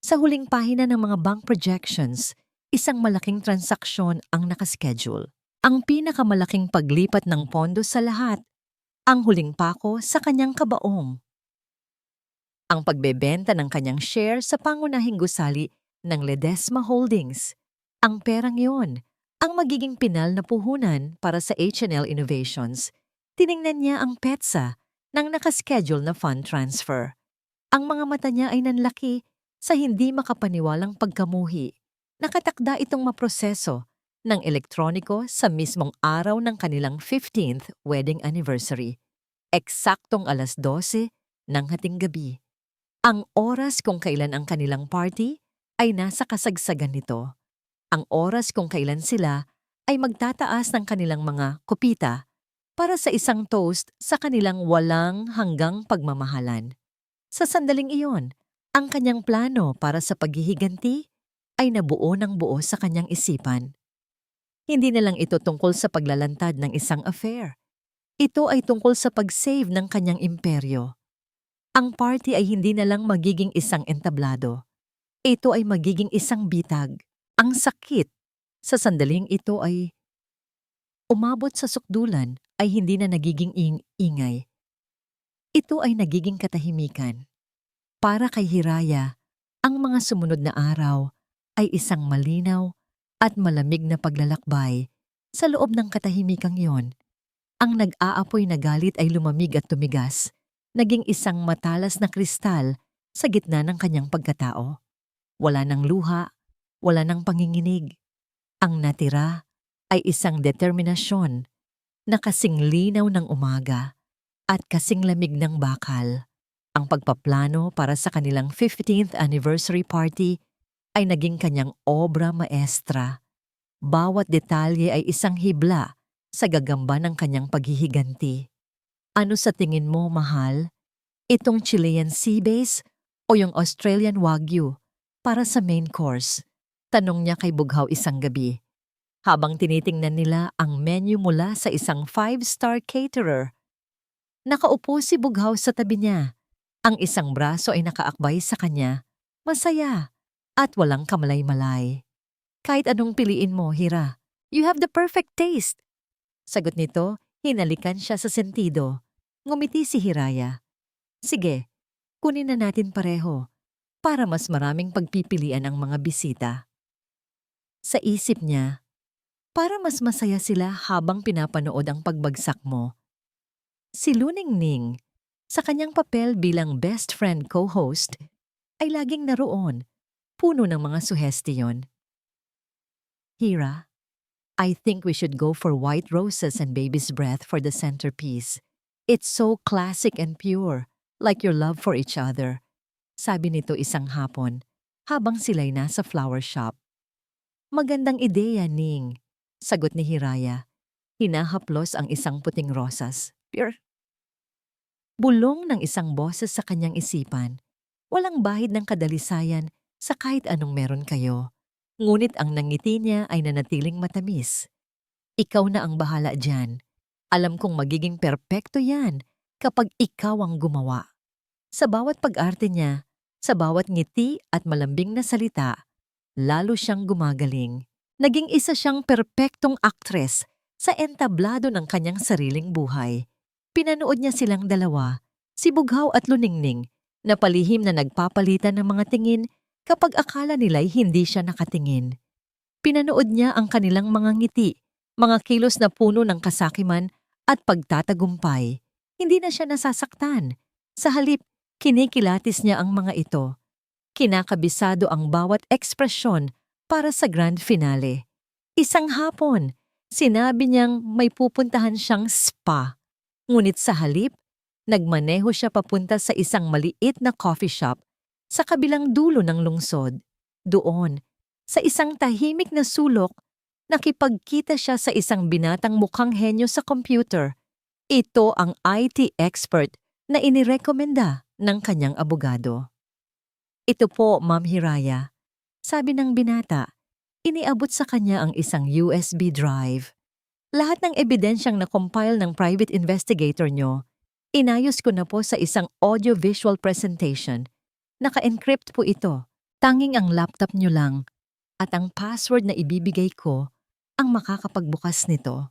Sa huling pahina ng mga bank projections, isang malaking transaksyon ang nakaschedule. Ang pinakamalaking paglipat ng pondo sa lahat, ang huling pako sa kanyang kabaong. Ang pagbebenta ng kanyang share sa pangunahing gusali ng Ledesma Holdings. Ang perang iyon, ang magiging pinal na puhunan para sa H&L Innovations. Tiningnan niya ang petsa ng nakaschedule na fund transfer. Ang mga mata niya ay nanlaki sa hindi makapaniwalang pagkamuhi. Nakatakda itong maproseso ng elektroniko sa mismong araw ng kanilang 15th wedding anniversary. Eksaktong 12:00 ng hating gabi. Ang oras kung kailan ang kanilang party ay nasa kasagsagan nito. Ang oras kung kailan sila ay magtataas ng kanilang mga kopita para sa isang toast sa kanilang walang hanggang pagmamahalan. Sa sandaling iyon, ang kanyang plano para sa paghihiganti ay nabuo ng buo sa kanyang isipan. Hindi na lang ito tungkol sa paglalantad ng isang affair. Ito ay tungkol sa pag-save ng kanyang imperyo. Ang party ay hindi na lang magiging isang entablado. Ito ay magiging isang bitag. Ang sakit sa sandaling ito ay umabot sa sukdulan ay hindi na nagiging ingay. Ito ay nagiging katahimikan. Para kay Hiraya, ang mga sumunod na araw ay isang malinaw at malamig na paglalakbay sa loob ng katahimikang yon. Ang nag-aapoy na galit ay lumamig at tumigas, naging isang matalas na kristal sa gitna ng kanyang pagkatao. Wala ng luha, wala ng panginginig. Ang natira ay isang determinasyon na kasing linaw ng umaga at kasing lamig ng bakal. Ang pagpaplano para sa kanilang 15th anniversary party ay naging kanyang obra maestra. Bawat detalye ay isang hibla sa gagamba ng kanyang paghihiganti. Ano sa tingin mo, mahal? Itong Chilean sea bass o yung Australian Wagyu para sa main course? Tanong niya kay Bughaw isang gabi, habang tinitingnan nila ang menu mula sa isang 5-star caterer. Nakaupo si Bughaw sa tabi niya. Ang isang braso ay nakaakbay sa kanya, masaya at walang kamalay-malay. Kahit anong piliin mo, Hira, you have the perfect taste. Sagot nito, hinalikan siya sa sentido. Ngumiti si Hiraya. Sige, kunin na natin pareho para mas maraming pagpipilian ang mga bisita. Sa isip niya, para mas masaya sila habang pinapanood ang pagbagsak mo. Si Luningning, sa kanyang papel bilang best friend co-host, ay laging naroon, puno ng mga suhestiyon. Hira, I think we should go for white roses and baby's breath for the centerpiece. It's so classic and pure, like your love for each other. Sabi nito isang hapon, habang sila'y nasa flower shop. Magandang ideya, Ning, sagot ni Hiraya. Hinahaplos ang isang puting rosas. Pure. Bulong ng isang boses sa kanyang isipan. Walang bahid ng kadalisayan sa kahit anong meron kayo. Ngunit ang nangiti niya ay nanatiling matamis. Ikaw na ang bahala dyan. Alam kong magiging perpekto yan kapag ikaw ang gumawa. Sa bawat pag-arte niya, sa bawat ngiti at malambing na salita, lalo siyang gumagaling. Naging isa siyang perpektong aktres sa entablado ng kanyang sariling buhay. Pinanood niya silang dalawa, si Bughaw at Luningning, na palihim na nagpapalitan ng mga tingin kapag akala nila'y hindi siya nakatingin. Pinanood niya ang kanilang mga ngiti, mga kilos na puno ng kasakiman at pagtatagumpay. Hindi na siya nasasaktan. Sa halip, kinikilatis niya ang mga ito. Kinakabisado ang bawat ekspresyon para sa grand finale. Isang hapon, sinabi niyang may pupuntahan siyang spa. Ngunit sa halip, nagmaneho siya papunta sa isang maliit na coffee shop sa kabilang dulo ng lungsod. Doon, sa isang tahimik na sulok, nakipagkita siya sa isang binatang mukhang henyo sa computer. Ito ang IT expert na inirekomenda ng kanyang abogado. Ito po, Ma'am Hiraya. Sabi ng binata, iniabot sa kanya ang isang USB drive. Lahat ng ebidensyang na-compile ng private investigator nyo, inayos ko na po sa isang audio-visual presentation. Naka-encrypt po ito. Tanging ang laptop nyo lang at ang password na ibibigay ko ang makakapagbukas nito.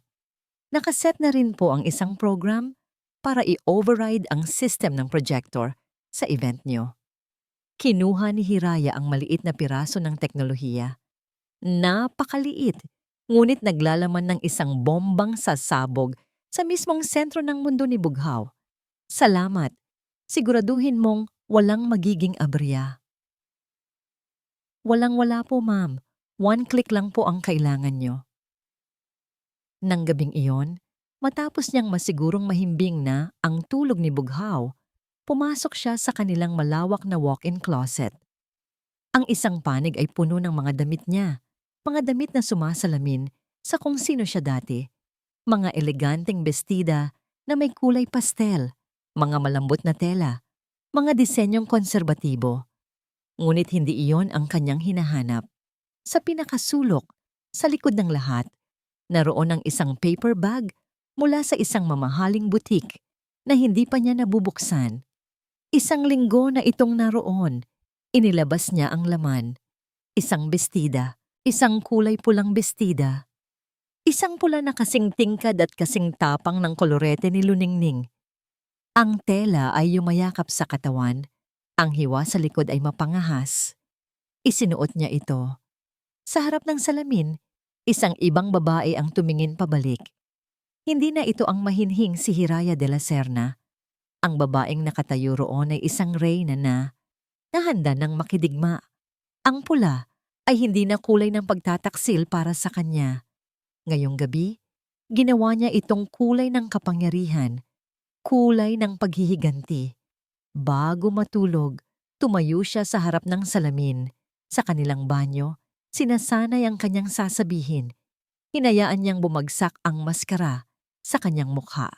Nakaset na rin po ang isang program para i-override ang system ng projector sa event nyo. Kinuha ni Hiraya ang maliit na piraso ng teknolohiya. Napakaliit, ngunit naglalaman ng isang bombang sasabog sa mismong sentro ng mundo ni Bughaw. Salamat. Siguraduhin mong walang magiging aberya. Walang-wala po, ma'am. 1 click lang po ang kailangan nyo. Nang gabing iyon, matapos niyang masigurong mahimbing na ang tulog ni Bughaw, pumasok siya sa kanilang malawak na walk-in closet. Ang isang panig ay puno ng mga damit niya, mga damit na sumasalamin sa kung sino siya dati, mga eleganteng bestida na may kulay pastel, mga malambot na tela, mga disenyong konserbatibo. Ngunit hindi iyon ang kanyang hinahanap. Sa pinakasulok, sa likod ng lahat, Naroon ang isang paper bag mula sa isang mamahaling butik na hindi pa niya nabubuksan. Isang linggo na itong naroon, inilabas niya ang laman. Isang bestida, isang kulay pulang bestida. Isang pula na kasing tingkad at kasing tapang ng kolorete ni Luningning. Ang tela ay yumayakap sa katawan, ang hiwa sa likod ay mapangahas. Isinuot niya ito. Sa harap ng salamin, isang ibang babae ang tumingin pabalik. Hindi na ito ang mahinhing si Hiraya de la Serna. Ang babaeng nakatayo roon ay isang reyna na handa ng makidigma. Ang pula ay hindi na kulay ng pagtataksil para sa kanya. Ngayong gabi, ginawa niya itong kulay ng kapangyarihan, kulay ng paghihiganti. Bago matulog, tumayo siya sa harap ng salamin. Sa kanilang banyo, sinasanay ang kanyang sasabihin. Hinayaan niyang bumagsak ang maskara sa kanyang mukha.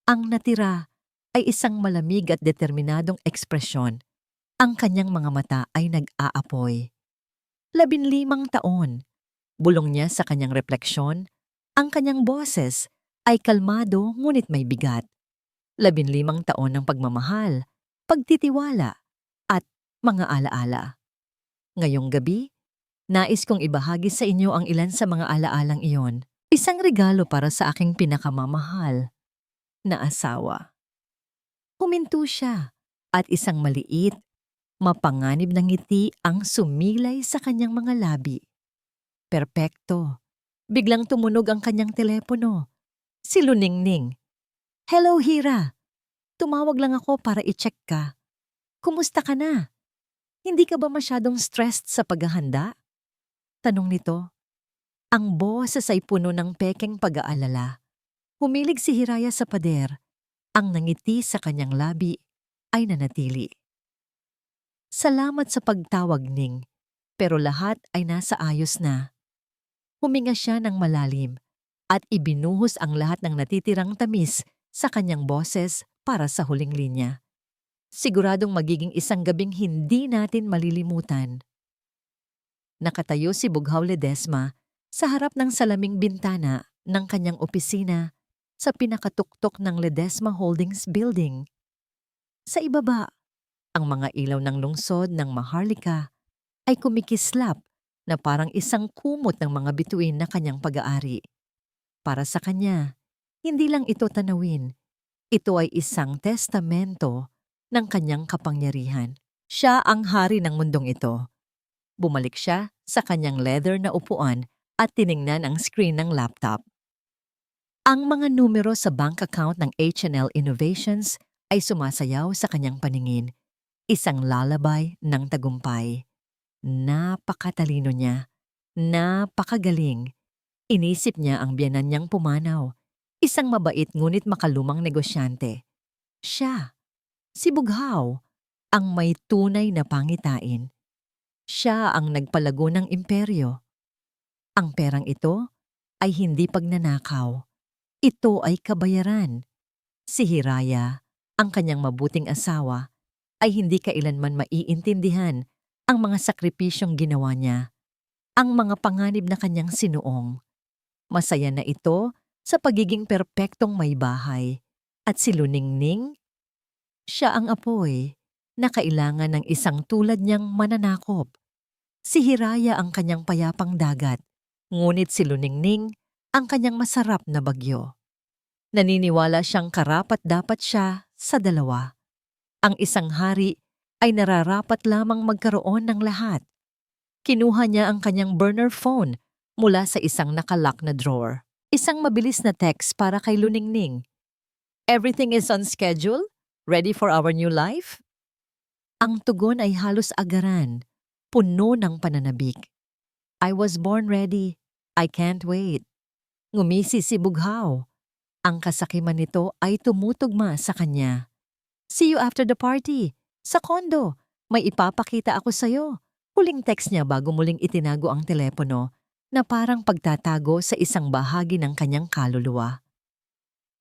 Ang natira ay isang malamig at determinadong ekspresyon. Ang kanyang mga mata ay nag-aapoy. 15 taon. Bulong niya sa kanyang refleksyon, ang kanyang boses ay kalmado ngunit may bigat. 15 taon ng pagmamahal, pagtitiwala, at mga alaala. Ngayong gabi, nais kong ibahagi sa inyo ang ilan sa mga alaalang iyon. Isang regalo para sa aking pinakamamahal na asawa. Huminto siya at isang maliit, mapanganib na ngiti ang sumilay sa kanyang mga labi. Perpekto. Biglang tumunog ang kanyang telepono. Si Luningning. "Hello, Hira. Tumawag lang ako para i-check ka. Kumusta ka na? Hindi ka ba masyadong stressed sa paghahanda?" Tanong nito. Ang boses ay puno ng pekeng pag-aalala. Humilig si Hiraya sa pader. Ang nangiti sa kanyang labi ay nanatili. "Salamat sa pagtawag, Ning. Pero lahat ay nasa ayos na." Huminga siya ng malalim at ibinuhos ang lahat ng natitirang tamis sa kanyang boses para sa huling linya. Siguradong magiging isang gabing hindi natin malilimutan. Nakatayo si Bughaw Ledesma sa harap ng salaming bintana ng kanyang opisina sa pinakatuktok ng Ledesma Holdings Building. Sa ibaba, ang mga ilaw ng lungsod ng Maharlika ay kumikislap na parang isang kumot ng mga bituin na kanyang pag-aari. Para sa kanya, hindi lang ito tanawin. Ito ay isang testamento ng kanyang kapangyarihan. Siya ang hari ng mundong ito. Bumalik siya sa kanyang leather na upuan at tiningnan ang screen ng laptop. Ang mga numero sa bank account ng H&L Innovations ay sumasayaw sa kanyang paningin. Isang lalabay ng tagumpay. Napakatalino niya. Napakagaling. Inisip niya ang biyenan niyang pumanaw. Isang mabait ngunit makalumang negosyante. Siya, si Bughaw, ang may tunay na pangitain. Siya ang nagpalago ng imperyo. Ang perang ito ay hindi pagnanakaw. Ito ay kabayaran. Si Hiraya, ang kanyang mabuting asawa, ay hindi kailanman maiintindihan ang mga sakripisyong ginawa niya, ang mga panganib na kanyang sinuong. Masaya na ito sa pagiging perpektong may bahay. At si Luningning, siya ang apoy na kailangan ng isang tulad niyang mananakop. Si Hiraya ang kanyang payapang dagat, ngunit si Luningning ang kanyang masarap na bagyo. Naniniwala siyang karapat-dapat siya sa dalawa. Ang isang hari ay nararapat lamang magkaroon ng lahat. Kinuha niya ang kanyang burner phone mula sa isang nakalock na drawer. Isang mabilis na text para kay Luningning. "Everything is on schedule? Ready for our new life?" Ang tugon ay halos agaran, puno ng pananabik. "I was born ready. I can't wait." Ngumisi si Bughaw. Ang kasakiman nito ay tumutugma sa kanya. "See you after the party. Sa kondo. May ipapakita ako sa'yo." Huling text niya bago muling itinago ang telepono na parang pagtatago sa isang bahagi ng kanyang kaluluwa.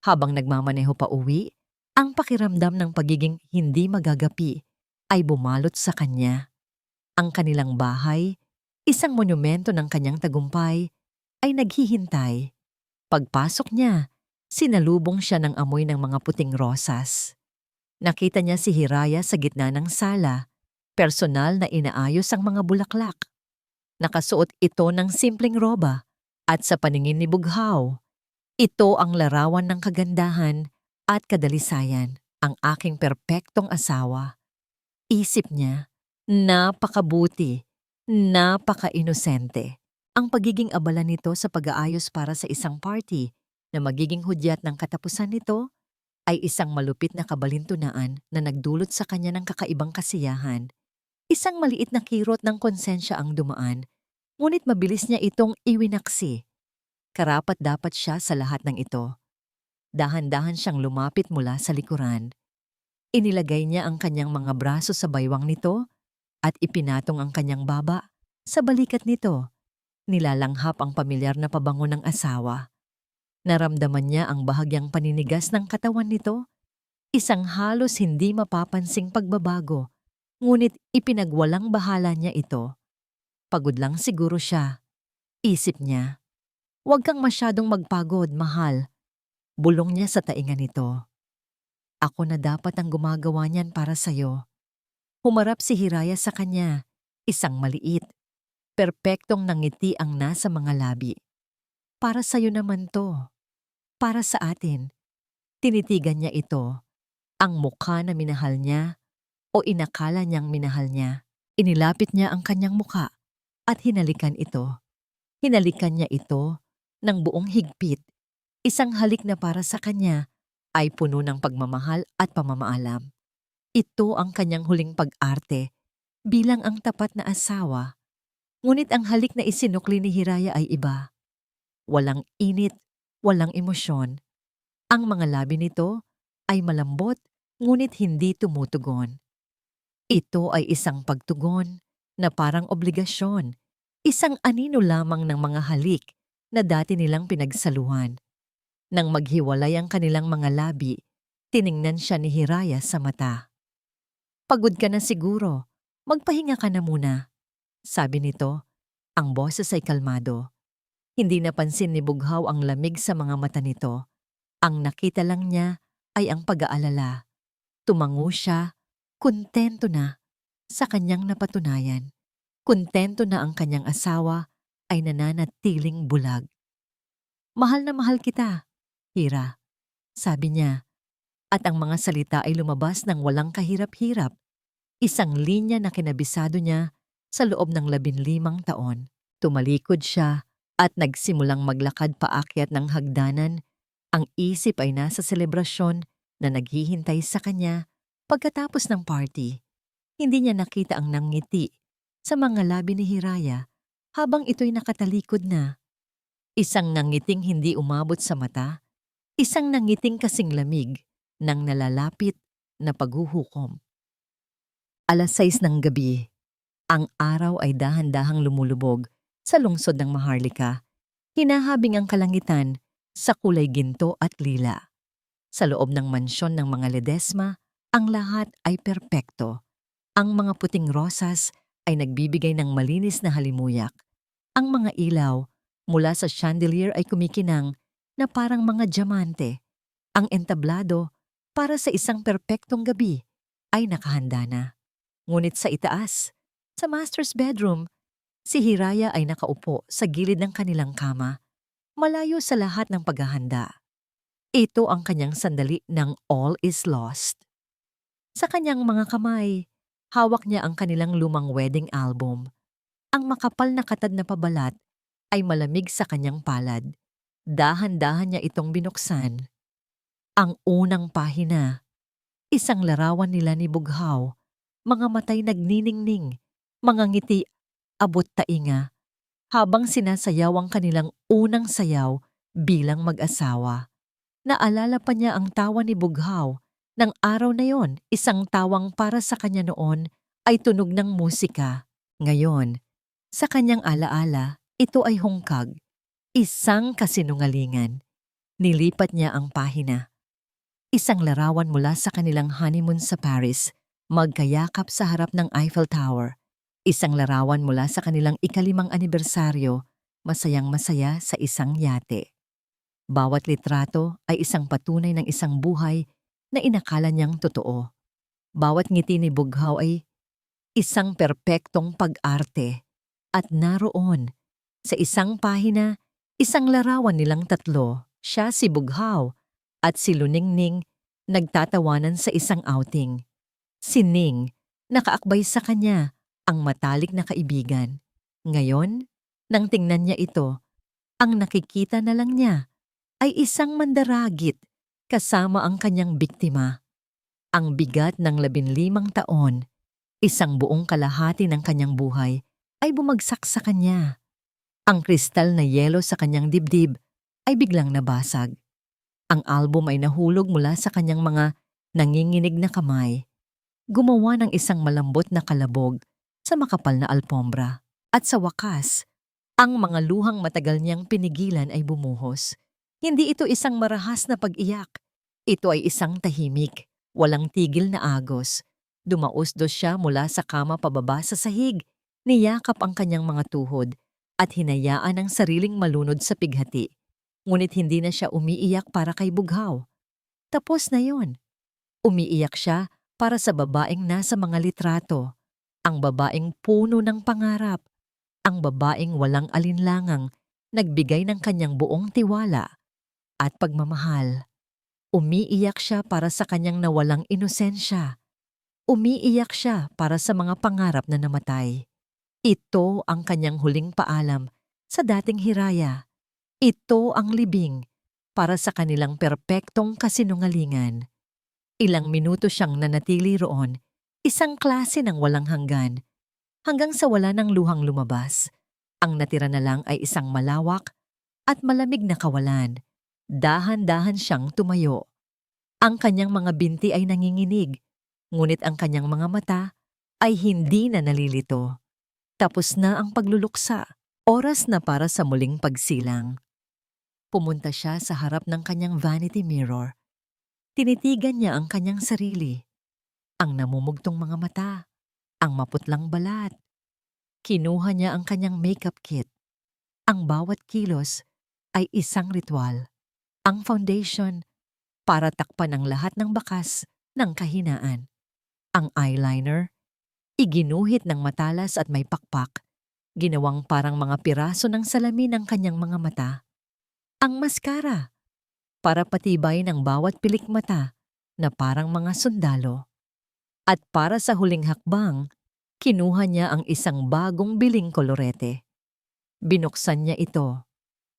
Habang nagmamaneho pa uwi, ang pakiramdam ng pagiging hindi magagapi ay bumalot sa kanya. Ang kanilang bahay, isang monumento ng kanyang tagumpay, ay naghihintay. Pagpasok niya, sinalubong siya ng amoy ng mga puting rosas. Nakita niya si Hiraya sa gitna ng sala, personal na inaayos ang mga bulaklak. Nakasuot ito ng simpleng roba at sa paningin ni Bughaw, ito ang larawan ng kagandahan at kadalisayan, ang aking perpektong asawa. Isip niya, napakabuti, napaka-inosente. Ang pagiging abala nito sa pag-aayos para sa isang party na magiging hudyat ng katapusan nito ay isang malupit na kabalintunaan na nagdulot sa kanya ng kakaibang kasiyahan. Isang maliit na kirot ng konsensya ang dumaan, ngunit mabilis niya itong iwinaksi. Karapat-dapat siya sa lahat ng ito. Dahan-dahan siyang lumapit mula sa likuran. Inilagay niya ang kanyang mga braso sa baywang nito at ipinatong ang kanyang baba sa balikat nito. Nilalanghap ang pamilyar na pabango ng asawa. Naramdaman niya ang bahagyang paninigas ng katawan nito, isang halos hindi mapapansing pagbabago, ngunit ipinagwalang bahala niya ito. Pagod lang siguro siya. Isip niya, "Huwag kang masyadong magpagod, mahal." Bulong niya sa tainga nito. "Ako na dapat ang gumagawa niyan para sa'yo." Humarap si Hiraya sa kanya, isang maliit, perpektong nangiti ang nasa mga labi. "Para sa'yo naman to. Para sa atin." Tinitigan niya ito, ang mukha na minahal niya o inakala niyang minahal niya. Inilapit niya ang kanyang mukha at hinalikan ito. Hinalikan niya ito ng buong higpit. Isang halik na para sa kanya ay puno ng pagmamahal at pamamaalam. Ito ang kanyang huling pag-arte bilang ang tapat na asawa. Ngunit ang halik na isinukli ni Hiraya ay iba. Walang init, walang emosyon. Ang mga labi nito ay malambot ngunit hindi tumutugon. Ito ay isang pagtugon na parang obligasyon, isang anino lamang ng mga halik na dati nilang pinagsaluhan. Nang maghiwalay ang kanilang mga labi, tiningnan siya ni Hiraya sa mata. "Pagod ka na siguro, magpahinga ka na muna," sabi nito. Ang boses ay kalmado. Hindi napansin ni Bughaw ang lamig sa mga mata nito. Ang nakita lang niya ay ang pag-aalala. Tumango siya, kuntento na sa kanyang napatunayan. Kuntento na ang kanyang asawa ay nananatiling bulag. "Mahal na mahal kita, Hira," sabi niya, at ang mga salita ay lumabas ng walang kahirap-hirap. Isang linya na kinabisado niya sa loob ng 15 taon. Tumalikod siya at nagsimulang maglakad paakyat ng hagdanan. Ang isip ay nasa selebrasyon na naghihintay sa kanya pagkatapos ng party. Hindi niya nakita ang nangiti sa mga labi ni Hiraya habang ito'y nakatalikod na. Isang nangiting hindi umabot sa mata, isang nangiting kasing lamig ng nalalapit na paghuhukom. 6:00 ng gabi. Ang araw ay dahan-dahang lumulubog sa lungsod ng Maharlika. Hinahabing ang kalangitan sa kulay ginto at lila. Sa loob ng mansyon ng mga Ledesma, ang lahat ay perpekto. Ang mga puting rosas ay nagbibigay ng malinis na halimuyak. Ang mga ilaw mula sa chandelier ay kumikinang na parang mga diamante. Ang entablado para sa isang perpektong gabi ay nakahanda na. Ngunit sa itaas, sa master's bedroom, si Hiraya ay nakaupo sa gilid ng kanilang kama, malayo sa lahat ng paghahanda. Ito ang kanyang sandali ng all is lost. Sa kanyang mga kamay, hawak niya ang kanilang lumang wedding album. Ang makapal na katad na pabalat ay malamig sa kanyang palad. Dahan-dahan niya itong binuksan. Ang unang pahina, isang larawan nila ni Bughaw, mga matay nagniningning, mga ngiti abot tainga, habang sinasayaw ang kanilang unang sayaw bilang mag-asawa. Naalala pa niya ang tawa ni Bughaw ng araw na yon, isang tawang para sa kanya noon ay tunog ng musika. Ngayon, sa kanyang alaala, ito ay hungkag, isang kasinungalingan. Nilipat niya ang pahina. Isang larawan mula sa kanilang honeymoon sa Paris, magkayakap sa harap ng Eiffel Tower. Isang larawan mula sa kanilang ika-5 anibersaryo, masayang-masaya sa isang yate. Bawat litrato ay isang patunay ng isang buhay na inakala niyang totoo. Bawat ngiti ni Bughaw ay isang perpektong pag-arte. At naroon, sa isang pahina, isang larawan nilang tatlo, siya si Bughaw at si Luningning, nagtatawanan sa isang outing. Si Ning, nakaakbay sa kanya, ang matalik na kaibigan. Ngayon, nang tingnan niya ito, ang nakikita na lang niya ay isang mandaragit kasama ang kanyang biktima. Ang bigat ng 15 taon, isang buong kalahati ng kanyang buhay, ay bumagsak sa kanya. Ang kristal na yelo sa kanyang dibdib ay biglang nabasag. Ang album ay nahulog mula sa kanyang mga nanginginig na kamay. Gumawa ng isang malambot na kalabog sa makapal na alpombra. At sa wakas, ang mga luhang matagal niyang pinigilan ay bumuhos. Hindi ito isang marahas na pag-iyak. Ito ay isang tahimik, walang tigil na agos. Dumausdos siya mula sa kama pababa sa sahig, niyakap ang kanyang mga tuhod at hinayaan ang sariling malunod sa pighati. Ngunit hindi na siya umiiyak para kay Bughaw. Tapos na yon. Umiiyak siya para sa babaeng nasa mga litrato, ang babaeng puno ng pangarap, ang babaeng walang alinlangang nagbigay ng kanyang buong tiwala at pagmamahal. Umiiyak siya para sa kanyang nawalang inosensya. Umiiyak siya para sa mga pangarap na namatay. Ito ang kanyang huling paalam sa dating hiraya. Ito ang libing para sa kanilang perpektong kasinungalingan. Ilang minuto siyang nanatili roon, isang klase ng walang hanggan, hanggang sa wala ng luhang lumabas. Ang natira na lang ay isang malawak at malamig na kawalan. Dahan-dahan siyang tumayo. Ang kanyang mga binti ay nanginginig, ngunit ang kanyang mga mata ay hindi na nalilito. Tapos na ang pagluluksa, oras na para sa muling pagsilang. Pumunta siya sa harap ng kanyang vanity mirror. Tinitigan niya ang kanyang sarili, ang namumugtong mga mata, ang maputlang balat. Kinuha niya ang kanyang makeup kit. Ang bawat kilos ay isang ritual. Ang foundation para takpan ang lahat ng bakas ng kahinaan. Ang eyeliner, iginuhit ng matalas at may pakpak, ginawang parang mga piraso ng salamin ng kanyang mga mata. Ang mascara, para patibay ng bawat pilik mata na parang mga sundalo. At para sa huling hakbang, kinuha niya ang isang bagong biling kolorete. Binuksan niya ito.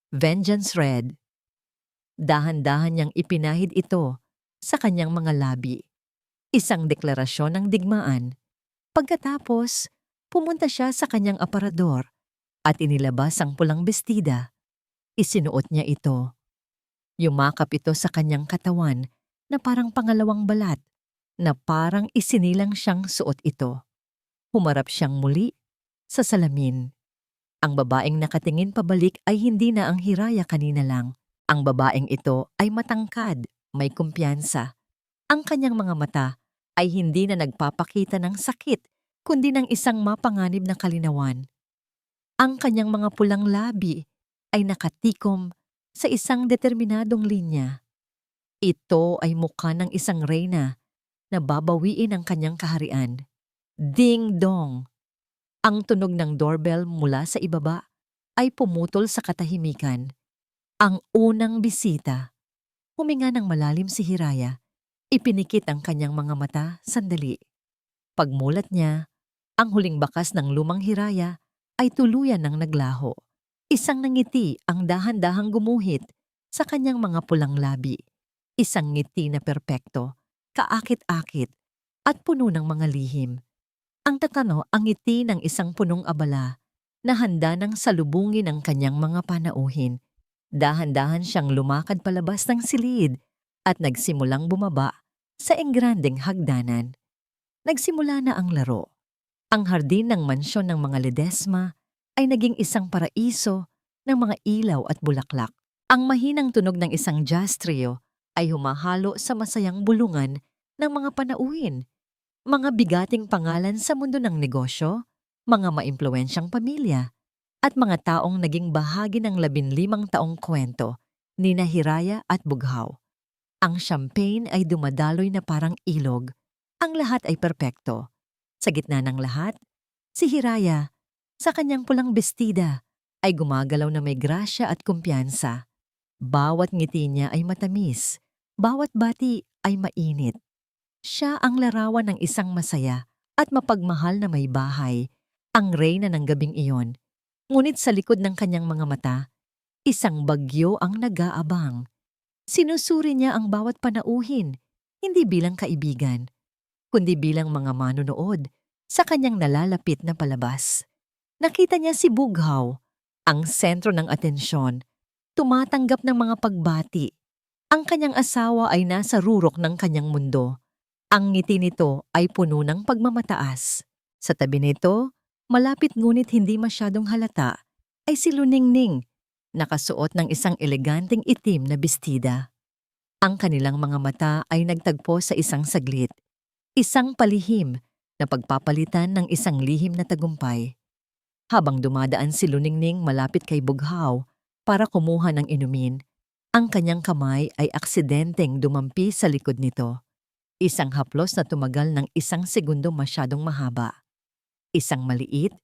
Vengeance Red. Dahan-dahan niyang ipinahid ito sa kanyang mga labi. Isang deklarasyon ng digmaan. Pagkatapos, pumunta siya sa kanyang aparador at inilabas ang pulang bestida. Isinuot niya ito. Yumakap ito sa kanyang katawan na parang pangalawang balat, na parang isinilang siyang suot ito. Humarap siyang muli sa salamin. Ang babaeng nakatingin pabalik ay hindi na ang hiraya kanina lang. Ang babaeng ito ay matangkad, may kumpiyansa. Ang kanyang mga mata ay hindi na nagpapakita ng sakit, kundi ng isang mapanganib na kalinawan. Ang kanyang mga pulang labi ay nakatikom sa isang determinadong linya. Ito ay mukha ng isang reyna na babawiin ang kanyang kaharian. Ding-dong! Ang tunog ng doorbell mula sa ibaba ay pumutol sa katahimikan. Ang unang bisita. Huminga ng malalim si Hiraya. Ipinikit ang kanyang mga mata sandali. Pagmulat niya, ang huling bakas ng lumang Hiraya ay tuluyan ng naglaho. Isang ngiti ang dahan-dahang gumuhit sa kanyang mga pulang labi. Isang ngiti na perpekto, kaakit-akit, at puno ng mga lihim. Ang tatano ang ngiti ng isang punong abala na handa ng salubungin ang kanyang mga panauhin. Dahan-dahan siyang lumakad palabas ng silid at nagsimulang bumaba sa engrandeng hagdanan. Nagsimula na ang laro. Ang hardin ng mansyon ng mga Ledesma ay naging isang paraiso ng mga ilaw at bulaklak. Ang mahinang tunog ng isang jazz trio ay humahalo sa masayang bulungan ng mga panauhin. Mga bigating pangalan sa mundo ng negosyo, mga maimpluwensyang pamilya, at mga taong naging bahagi ng 15 taong kwento nina Hiraya at Bughaw. Ang champagne ay dumadaloy na parang ilog. Ang lahat ay perpekto. Sa gitna ng lahat, si Hiraya, sa kanyang pulang bestida, ay gumagalaw na may grasya at kumpiyansa. Bawat ngiti niya ay matamis, bawat bati ay mainit. Siya ang larawan ng isang masaya at mapagmahal na may bahay, ang reyna ng gabing iyon. Ngunit sa likod ng kanyang mga mata, isang bagyo ang nag-aabang. Sinusuri niya ang bawat panauhin, hindi bilang kaibigan, kundi bilang mga manunood sa kanyang nalalapit na palabas. Nakita niya si Bughaw, ang sentro ng atensyon, tumatanggap ng mga pagbati. Ang kanyang asawa ay nasa rurok ng kanyang mundo. Ang ngiti nito ay puno ng pagmamataas. Sa tabi nito, malapit ngunit hindi masyadong halata, ay si Luningning, nakasuot ng isang eleganteng itim na bestida. Ang kanilang mga mata ay nagtagpo sa isang saglit, isang palihim na pagpapalitan ng isang lihim na tagumpay. Habang dumadaan si Luningning malapit kay Bughaw para kumuha ng inumin, ang kanyang kamay ay aksidenteng dumampi sa likod nito. Isang haplos na tumagal ng isang segundo masyadong mahaba. Isang maliit,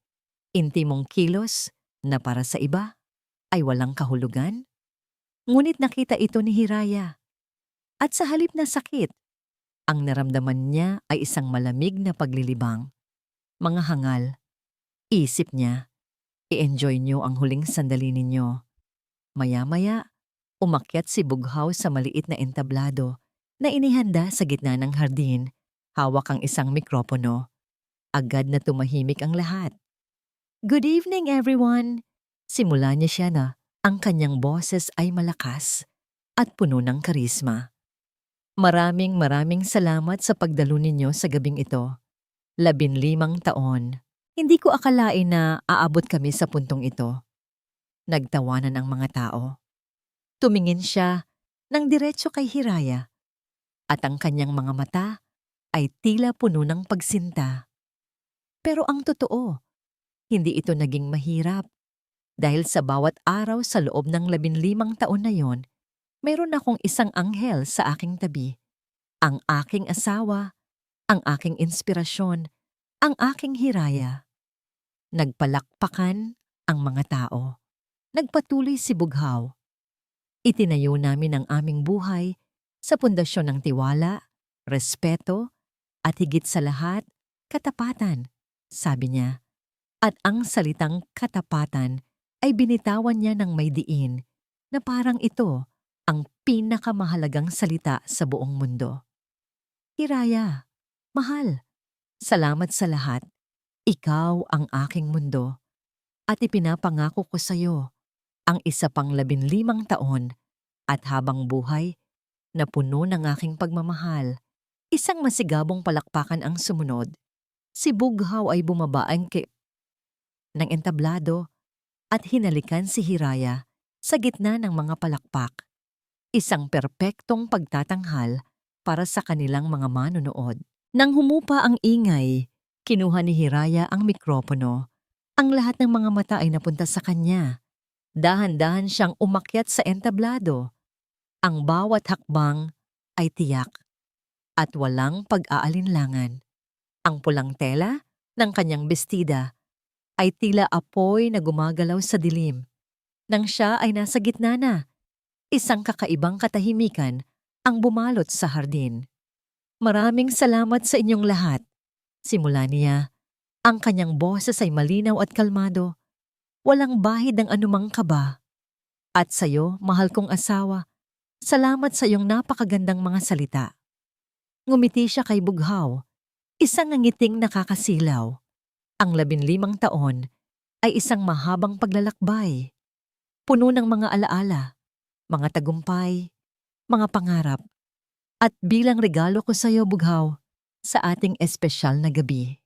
intimong kilos na para sa iba ay walang kahulugan. Ngunit nakita ito ni Hiraya. At sa halip na sakit, ang naramdaman niya ay isang malamig na paglilibang. Mga hangal, isip niya, i-enjoy niyo ang huling sandali ninyo. Maya-maya, umakyat si Bughaw sa maliit na entablado na inihanda sa gitna ng hardin, hawak ang isang mikropono. Agad na tumahimik ang lahat. "Good evening, everyone!" Simula niya siya na ang kanyang boses ay malakas at puno ng karisma. Maraming salamat sa pagdalo ninyo sa gabing ito. 15 taon. Hindi ko akalain na aabot kami sa puntong ito. Nagtawanan ang mga tao. Tumingin siya ng diretso kay Hiraya at ang kanyang mga mata ay tila puno ng pagsinta. Pero ang totoo, hindi ito naging mahirap. Dahil sa bawat araw sa loob ng 15 taon na yon, mayroon akong isang anghel sa aking tabi. Ang aking asawa, ang aking inspirasyon, ang aking Hiraya. Nagpalakpakan ang mga tao. Nagpatuloy si Bughaw. Itinayo namin ang aming buhay sa pundasyon ng tiwala, respeto, at higit sa lahat, katapatan, sabi niya. At ang salitang katapatan ay binitawan niya ng may diin na parang ito ang pinakamahalagang salita sa buong mundo. Hiraya, mahal, salamat sa lahat. Ikaw ang aking mundo. At ipinapangako ko sa iyo ang isa pang 15 taon at habang buhay na puno ng aking pagmamahal. Isang masigabong palakpakan ang sumunod. Si Bughaw ay bumabaan ng entablado at hinalikan si Hiraya sa gitna ng mga palakpak. Isang perpektong pagtatanghal para sa kanilang mga manunood. Nang humupa ang ingay, kinuha ni Hiraya ang mikropono. Ang lahat ng mga mata ay napunta sa kanya. Dahan-dahan siyang umakyat sa entablado. Ang bawat hakbang ay tiyak at walang pag-aalinlangan. Ang pulang tela ng kanyang bestida ay tila apoy na gumagalaw sa dilim. Nang siya ay nasa gitna na, isang kakaibang katahimikan ang bumalot sa hardin. Maraming salamat sa inyong lahat. Simula niya, ang kanyang boses ay malinaw at kalmado. Walang bahid ng anumang kaba. At sa'yo, mahal kong asawa, salamat sa iyong napakagandang mga salita. Ngumiti siya kay Bughaw, isang ngiting nakakasilaw. Ang 15 taon ay isang mahabang paglalakbay, puno ng mga alaala, mga tagumpay, mga pangarap. At bilang regalo ko sa iyo, Bughaw, sa ating espesyal na gabi.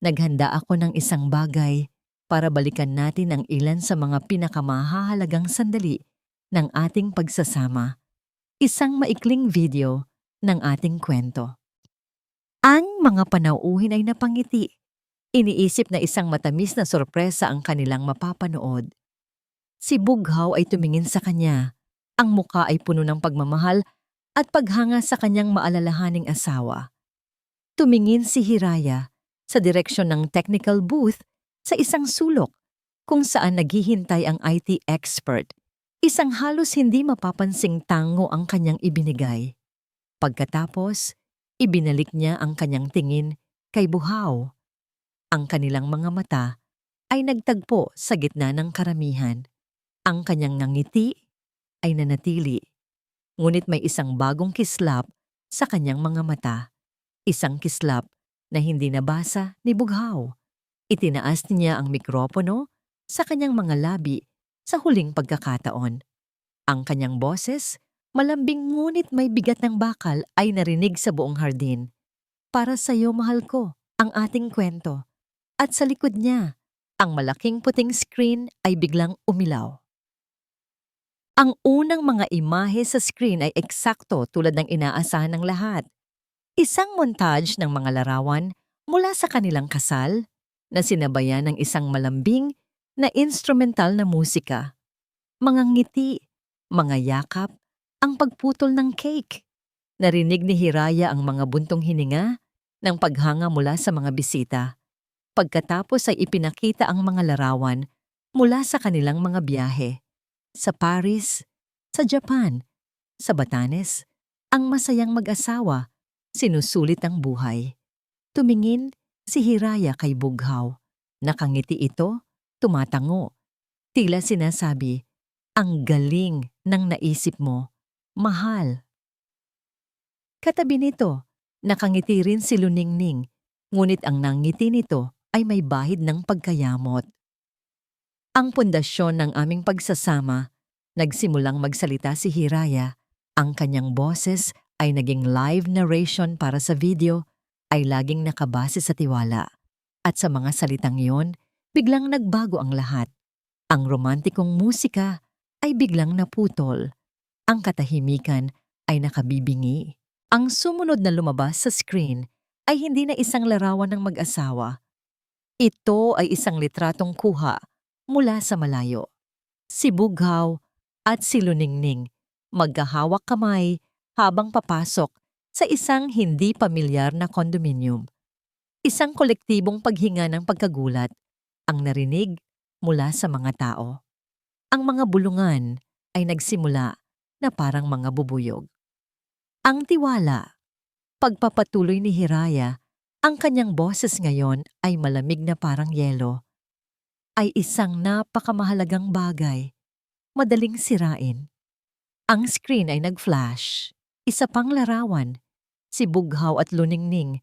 Naghanda ako ng isang bagay para balikan natin ang ilan sa mga pinakamahahalagang sandali ng ating pagsasama. Isang maikling video ng ating kwento. Ang mga panauhin ay napangiti. Iniisip na isang matamis na sorpresa ang kanilang mapapanood. Si Bughaw ay tumingin sa kanya. Ang muka ay puno ng pagmamahal at paghanga sa kanyang maalalahaning asawa. Tumingin si Hiraya sa direksyon ng technical booth sa isang sulok kung saan naghihintay ang IT expert. Isang halos hindi mapapansing tango ang kanyang ibinigay. Pagkatapos, ibinalik niya ang kanyang tingin kay Bughaw. Ang kanilang mga mata ay nagtagpo sa gitna ng karamihan. Ang kanyang ngiti ay nanatili, ngunit may isang bagong kislap sa kanyang mga mata. Isang kislap na hindi nabasa ni Bughaw. Itinaas niya ang mikropono sa kanyang mga labi sa huling pagkakataon. Ang kanyang boses, malambing ngunit may bigat ng bakal, ay narinig sa buong hardin. Para sa iyo, mahal ko, ang ating kwento. At sa likod niya, ang malaking puting screen ay biglang umilaw. Ang unang mga imahe sa screen ay eksakto tulad ng inaasahan ng lahat. Isang montage ng mga larawan mula sa kanilang kasal na sinabayan ng isang malambing na instrumental na musika. Mga ngiti, mga yakap, ang pagputol ng cake. Narinig ni Hiraya ang mga buntong hininga ng paghanga mula sa mga bisita. Pagkatapos ay ipinakita ang mga larawan mula sa kanilang mga biyahe. Sa Paris, sa Japan, sa Batanes, ang masayang mag-asawa, sinusulit ang buhay. Tumingin si Hiraya kay Bughaw. Nakangiti ito, tumatango. Tila sinasabi, ang galing ng naisip mo, mahal. Katabi nito, nakangiti rin si Luningning, ngunit ang nangiti nito ay may bahid ng pagkayamot. Ang pundasyon ng aming pagsasama, nagsimulang magsalita si Hiraya. Ang kanyang boses ay naging live narration para sa video, ay laging nakabase sa tiwala. At sa mga salitang yon, biglang nagbago ang lahat. Ang romantikong musika ay biglang naputol. Ang katahimikan ay nakabibingi. Ang sumunod na lumabas sa screen ay hindi na isang larawan ng mag-asawa. Ito ay isang litratong kuha mula sa malayo. Si Bughaw at si Luningning magkahawak kamay habang papasok sa isang hindi pamilyar na kondominium. Isang kolektibong paghinga ng pagkagulat ang narinig mula sa mga tao. Ang mga bulungan ay nagsimula na parang mga bubuyog. Ang tiwala, pagpapatuloy ni Hiraya, ang kanyang boses ngayon ay malamig na parang yelo, ay isang napakamahalagang bagay, madaling sirain. Ang screen ay nag-flash. Isa pang larawan, si Bughaw at Luningning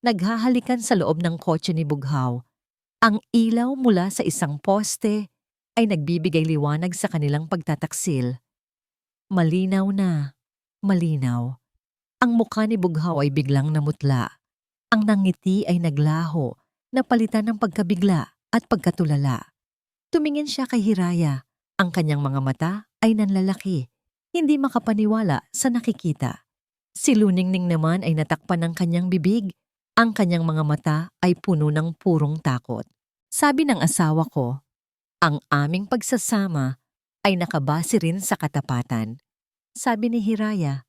naghahalikan sa loob ng kotse ni Bughaw. Ang ilaw mula sa isang poste ay nagbibigay liwanag sa kanilang pagtataksil. Malinaw na, malinaw. Ang mukha ni Bughaw ay biglang namutla. Ang nangiti ay naglaho, napalitan ng pagkabigla at pagkatulala. Tumingin siya kay Hiraya. Ang kanyang mga mata ay nanlalaki, hindi makapaniwala sa nakikita. Si Luningning naman ay natakpan ng kanyang bibig. Ang kanyang mga mata ay puno ng purong takot. Sabi ng asawa ko, ang aming pagsasama ay nakabase rin sa katapatan. Sabi ni Hiraya,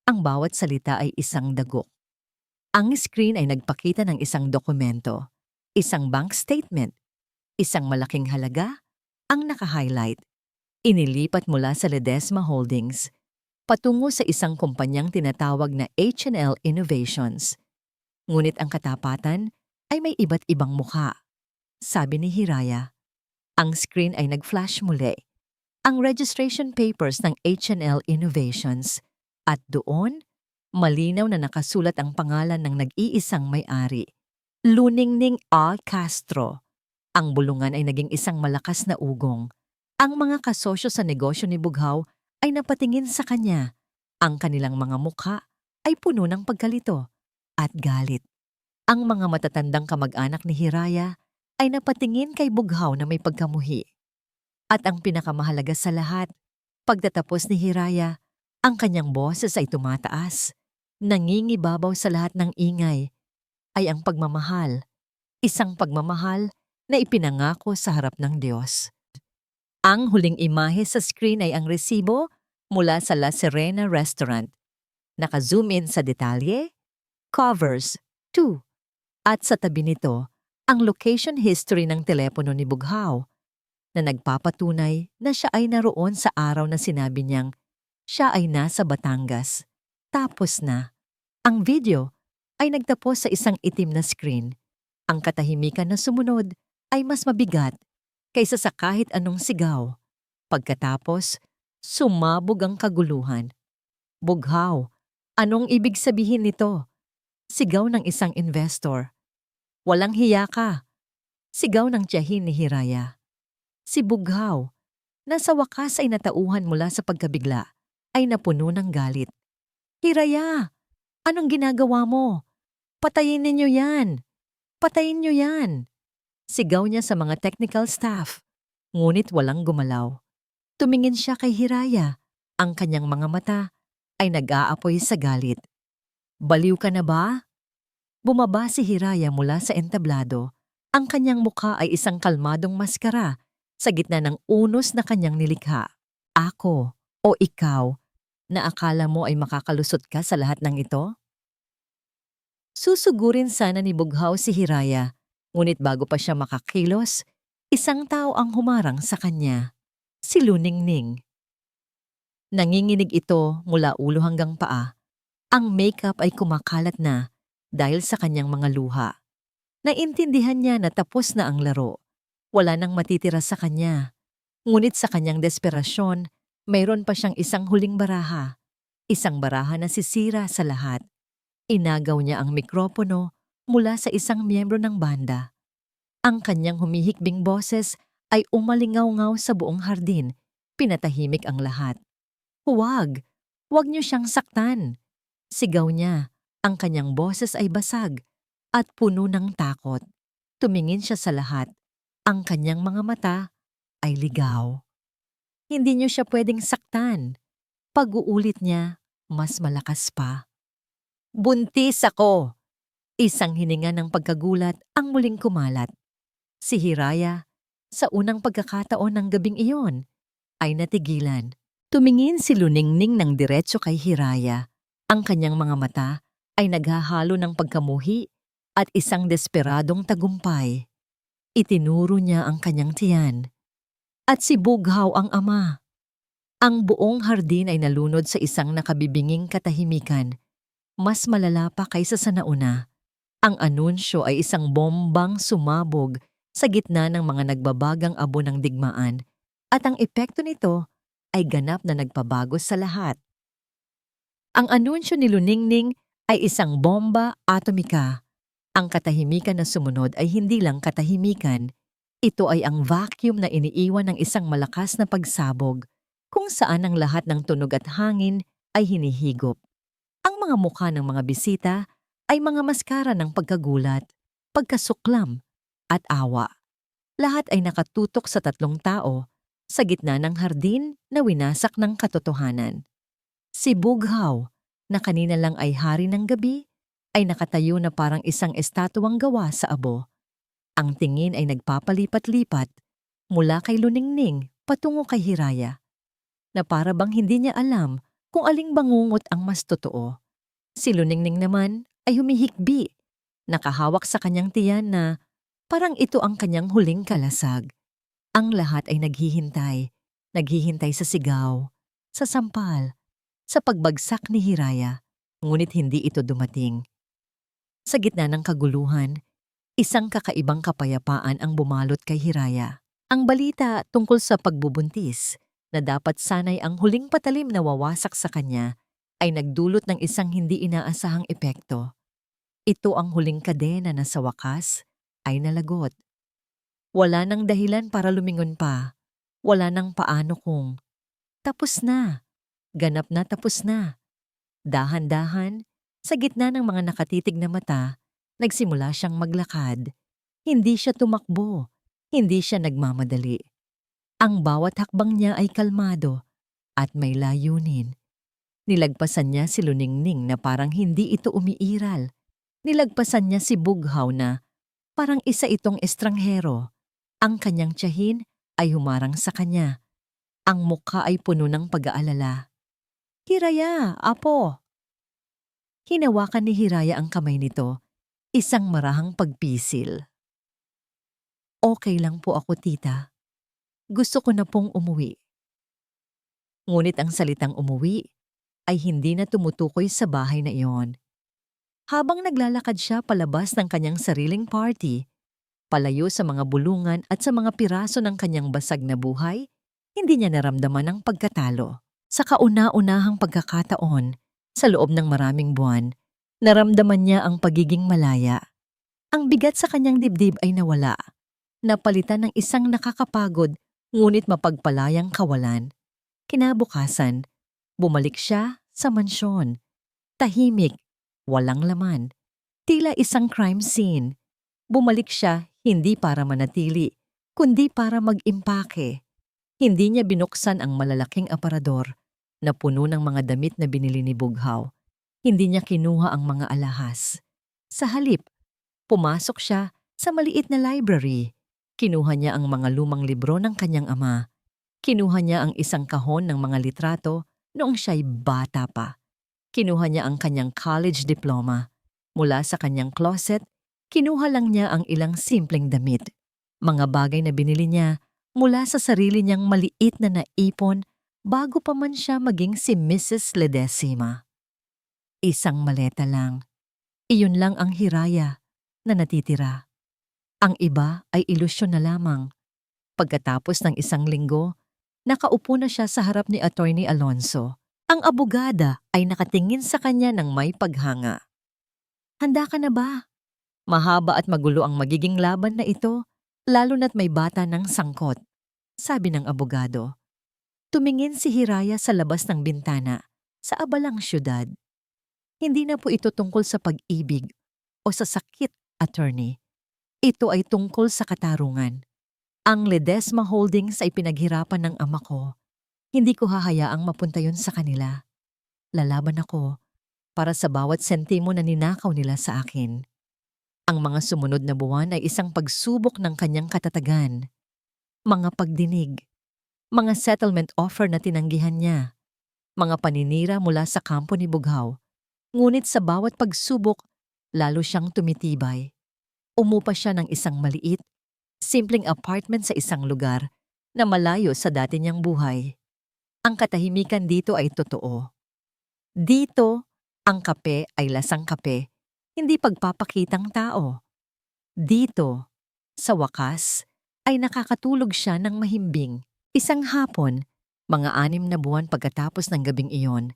ang bawat salita ay isang dagok. Ang screen ay nagpakita ng isang dokumento, isang bank statement, isang malaking halaga, ang naka-highlight. Inilipat mula sa Ledesma Holdings patungo sa isang kumpanyang tinatawag na H&L Innovations. Ngunit ang katapatan ay may iba't ibang mukha. Sabi ni Hiraya, ang screen ay nag-flash muli. Ang registration papers ng H&L Innovations at doon, malinaw na nakasulat ang pangalan ng nag-iisang may-ari, Luningning A. Castro. Ang bulungan ay naging isang malakas na ugong. Ang mga kasosyo sa negosyo ni Bughaw ay napatingin sa kanya. Ang kanilang mga mukha ay puno ng pagkalito at galit. Ang mga matatandang kamag-anak ni Hiraya ay napatingin kay Bughaw na may pagkamuhi. At ang pinakamahalaga sa lahat, pagtatapos ni Hiraya, ang kanyang boses ay tumataas. Nangingibabaw sa lahat ng ingay ay ang pagmamahal, isang pagmamahal na ipinangako sa harap ng Diyos. Ang huling imahe sa screen ay ang resibo mula sa La Serena Restaurant. Naka-zoom in sa detalye, covers, 2. At sa tabi nito, ang location history ng telepono ni Bughaw na nagpapatunay na siya ay naroon sa araw na sinabi niyang siya ay nasa Batangas. Tapos na. Ang video ay nagtapos sa isang itim na screen. Ang katahimikan na sumunod ay mas mabigat kaysa sa kahit anong sigaw. Pagkatapos, sumabog ang kaguluhan. Bughaw, anong ibig sabihin nito? Sigaw ng isang investor. Walang hiya ka. Sigaw ng tiyahin ni Hiraya. Si Bughaw, na sa wakas ay natauhan mula sa pagkabigla, ay napuno ng galit. Hiraya, anong ginagawa mo? Patayin ninyo yan! Patayin nyo yan! Sigaw niya sa mga technical staff, ngunit walang gumalaw. Tumingin siya kay Hiraya. Ang kanyang mga mata ay nag-aapoy sa galit. Baliw ka na ba? Bumaba si Hiraya mula sa entablado. Ang kanyang mukha ay isang kalmadong maskara sa gitna ng unos na kanyang nilikha. Ako o ikaw na akala mo ay makakalusot ka sa lahat ng ito? Susugurin sana ni Bughaw si Hiraya, ngunit bago pa siya makakilos, isang tao ang humarang sa kanya. Si Luningning. Nanginginig ito mula ulo hanggang paa. Ang makeup ay kumakalat na dahil sa kanyang mga luha. Naintindihan niya na tapos na ang laro. Wala nang matitira sa kanya. Ngunit sa kanyang desperasyon, mayroon pa siyang isang huling baraha. Isang baraha na sisira sa lahat. Inagaw niya ang mikropono mula sa isang miyembro ng banda. Ang kanyang humihikbing boses ay umalingaw-ngaw sa buong hardin. Pinatahimik ang lahat. Huwag! Huwag niyo siyang saktan! Sigaw niya. Ang kanyang boses ay basag at puno ng takot. Tumingin siya sa lahat. Ang kanyang mga mata ay ligaw. Hindi niyo siya pwedeng saktan. Pag-uulit niya, mas malakas pa. Buntis ako! Isang hininga ng pagkagulat ang muling kumalat. Si Hiraya, sa unang pagkakataon ng gabing iyon, ay natigilan. Tumingin si Luningning ng diretso kay Hiraya. Ang kanyang mga mata ay naghahalo ng pagkamuhi at isang desperadong tagumpay. Itinuro niya ang kanyang tiyan. At si Bughaw ang ama. Ang buong hardin ay nalunod sa isang nakabibinging katahimikan. Mas malala pa kaysa sa nauna. Ang anunsyo ay isang bombang sumabog sa gitna ng mga nagbabagang abo ng digmaan at ang epekto nito ay ganap na nagpabago sa lahat. Ang anunsyo ni Luningning ay isang bomba atomika. Ang katahimikan na sumunod ay hindi lang katahimikan. Ito ay ang vacuum na iniiwan ng isang malakas na pagsabog kung saan ang lahat ng tunog at hangin ay hinihigop. Ang mga mukha ng mga bisita ay mga maskara ng pagkagulat, pagkasuklam, at awa. Lahat ay nakatutok sa tatlong tao sa gitna ng hardin na winasak ng katotohanan. Si Bughaw, na kanina lang ay hari ng gabi, ay nakatayo na parang isang estatwang gawa sa abo. Ang tingin ay nagpapalipat-lipat mula kay Luningning patungo kay Hiraya, na para bang hindi niya alam kung aling bangungot ang mas totoo. Si Luningning naman ay humihikbi, nakahawak sa kanyang tiyan na parang ito ang kanyang huling kalasag. Ang lahat ay naghihintay sa sigaw, sa sampal, sa pagbagsak ni Hiraya, ngunit hindi ito dumating. Sa gitna ng kaguluhan, isang kakaibang kapayapaan ang bumalot kay Hiraya. Ang balita tungkol sa pagbubuntis na dapat sanay ang huling patalim na wawasak sa kanya ay nagdulot ng isang hindi inaasahang epekto. Ito ang huling kadena na sa wakas ay nalagot. Wala nang dahilan para lumingon pa. Wala nang paano kung tapos na. Ganap na tapos na. Dahan-dahan, sa gitna ng mga nakatitig na mata, nagsimula siyang maglakad. Hindi siya tumakbo. Hindi siya nagmamadali. Ang bawat hakbang niya ay kalmado at may layunin. Nilagpasan niya si Luningning na parang hindi ito umiiral. Nilagpasan niya si Bughaw na parang isa itong estranghero. Ang kanyang tiyahin ay humarang sa kanya. Ang mukha ay puno ng pag-aalala. Hiraya, apo! Hinawakan ni Hiraya ang kamay nito, isang marahang pagpisil. Okay lang po ako, tita. Gusto ko na pong umuwi. Ngunit ang salitang umuwi ay hindi na tumutukoy sa bahay na iyon. Habang naglalakad siya palabas ng kanyang sariling party, palayo sa mga bulungan at sa mga piraso ng kanyang basag na buhay, hindi niya naramdaman ang pagkatalo. Sa kauna-unahang pagkakataon, sa loob ng maraming buwan, naramdaman niya ang pagiging malaya. Ang bigat sa kanyang dibdib ay nawala, napalitan ng isang nakakapagod ngunit mapagpalayang kawalan. Kinabukasan, bumalik siya sa mansyon. Tahimik, walang laman. Tila isang crime scene. Bumalik siya hindi para manatili, kundi para mag-impake. Hindi niya binuksan ang malalaking aparador na puno ng mga damit na binili ni Bughaw. Hindi niya kinuha ang mga alahas. Sa halip, pumasok siya sa maliit na library. Kinuha niya ang mga lumang libro ng kanyang ama. Kinuha niya ang isang kahon ng mga litrato noong siya'y bata pa. Kinuha niya ang kanyang college diploma. Mula sa kanyang closet, kinuha lang niya ang ilang simpleng damit. Mga bagay na binili niya mula sa sarili niyang maliit na naipon bago pa man siya maging si Mrs. Ledesma. Isang maleta lang. Iyon lang ang Hiraya na natitira. Ang iba ay ilusyon na lamang. Pagkatapos ng isang linggo, nakaupo na siya sa harap ni Attorney Alonso. Ang abogada ay nakatingin sa kanya ng may paghanga. Handa ka na ba? Mahaba at magulo ang magiging laban na ito, lalo na't may bata ng sangkot, sabi ng abogado. Tumingin si Hiraya sa labas ng bintana, sa abalang syudad. Hindi na po ito tungkol sa pag-ibig o sa sakit, attorney. Ito ay tungkol sa katarungan. Ang Ledesma Holdings ay pinaghirapan ng ama ko. Hindi ko hahayaang mapunta yun sa kanila. Lalaban ako para sa bawat sentimo na ninakaw nila sa akin. Ang mga sumunod na buwan ay isang pagsubok ng kanyang katatagan. Mga pagdinig, mga settlement offer na tinanggihan niya, mga paninira mula sa kampo ni Bughaw. Ngunit sa bawat pagsubok, lalo siyang tumitibay. Umupa siya ng isang maliit, simpleng apartment sa isang lugar na malayo sa dati niyang buhay. Ang katahimikan dito ay totoo. Dito, ang kape ay lasang kape, hindi pagpapakitang tao. Dito, sa wakas, ay nakakatulog siya ng mahimbing. Isang hapon, mga 6 na buwan pagkatapos ng gabing iyon,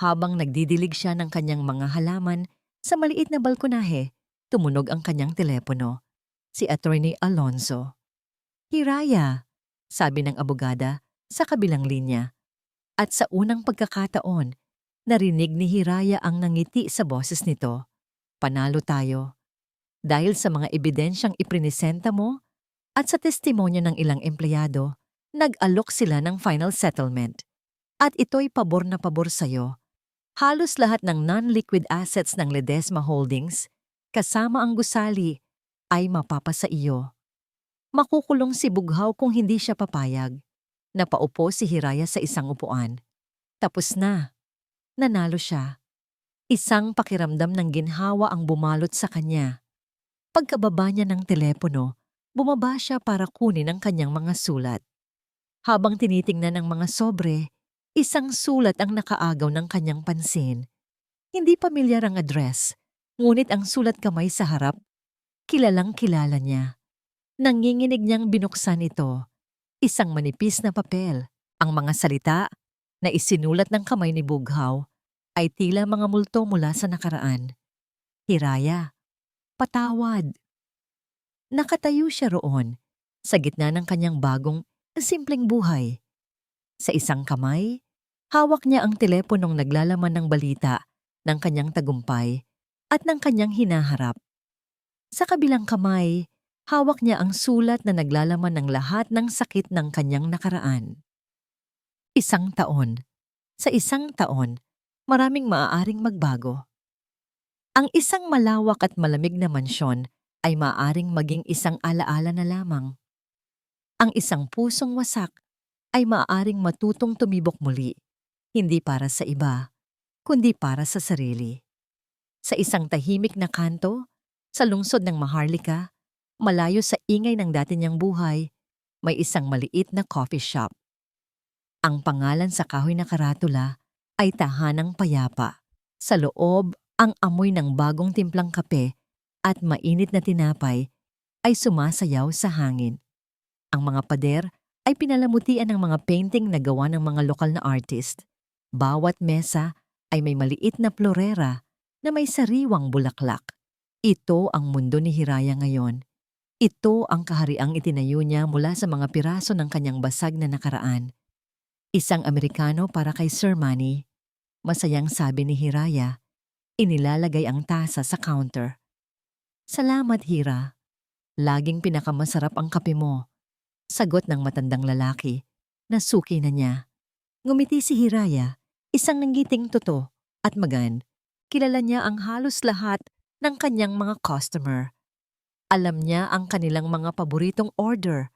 habang nagdidilig siya ng kanyang mga halaman sa maliit na balkonahe, tumunog ang kanyang telepono. Si Attorney Alonso. Hiraya, sabi ng abogada sa kabilang linya. At sa unang pagkakataon, narinig ni Hiraya ang nangiti sa boses nito. Panalo tayo. Dahil sa mga ebidensyang iprinisenta mo at sa testimonya ng ilang empleyado, nag-alok sila ng final settlement. At ito'y pabor na pabor sa'yo. Halos lahat ng non-liquid assets ng Ledesma Holdings, kasama ang gusali, ay mapapasa iyo. Makukulong si Bughaw kung hindi siya papayag. Napaupo si Hiraya sa isang upuan. Tapos na. Nanalo siya. Isang pakiramdam ng ginhawa ang bumalot sa kanya. Pagkababa niya ng telepono, bumaba siya para kunin ang kanyang mga sulat. Habang tinitingnan ng mga sobre, isang sulat ang nakaagaw ng kanyang pansin. Hindi pamilyar ang address, ngunit ang sulat kamay sa harap, kilalang kilala niya. Nanginginig niyang binuksan ito. Isang manipis na papel. Ang mga salita na isinulat ng kamay ni Bughaw ay tila mga multo mula sa nakaraan. Hiraya, patawad. Nakatayo siya roon, sa gitna ng kanyang bagong, simpleng buhay. Sa isang kamay, hawak niya ang teleponong naglalaman ng balita ng kanyang tagumpay at ng kanyang hinaharap. Sa kabilang kamay, hawak niya ang sulat na naglalaman ng lahat ng sakit ng kanyang nakaraan. Isang taon. Sa isang taon, maraming maaaring magbago. Ang isang malawak at malamig na mansyon ay maaaring maging isang alaala na lamang. Ang isang pusong wasak ay maaaring matutong tumibok muli, hindi para sa iba, kundi para sa sarili. Sa isang tahimik na kanto, sa lungsod ng Maharlika, malayo sa ingay ng dati niyang buhay, may isang maliit na coffee shop. Ang pangalan sa kahoy na karatula ay Tahanang Payapa. Sa loob, ang amoy ng bagong timplang kape at mainit na tinapay ay sumasayaw sa hangin. Ang mga pader ay pinalamutian ng mga painting na gawa ng mga lokal na artist. Bawat mesa ay may maliit na florera na may sariwang bulaklak. Ito ang mundo ni Hiraya ngayon. Ito ang kahariang itinayo niya mula sa mga piraso ng kanyang basag na nakaraan. Isang Amerikano para kay Sir Manny, masayang sabi ni Hiraya, inilalagay ang tasa sa counter. Salamat, Hira. Laging pinakamasarap ang kape mo. Sagot ng matandang lalaki, na suki na niya. Ngumiti si Hiraya, isang nanggiting toto at magan. Kilala niya ang halos lahat ng kanyang mga customer. Alam niya ang kanilang mga paboritong order,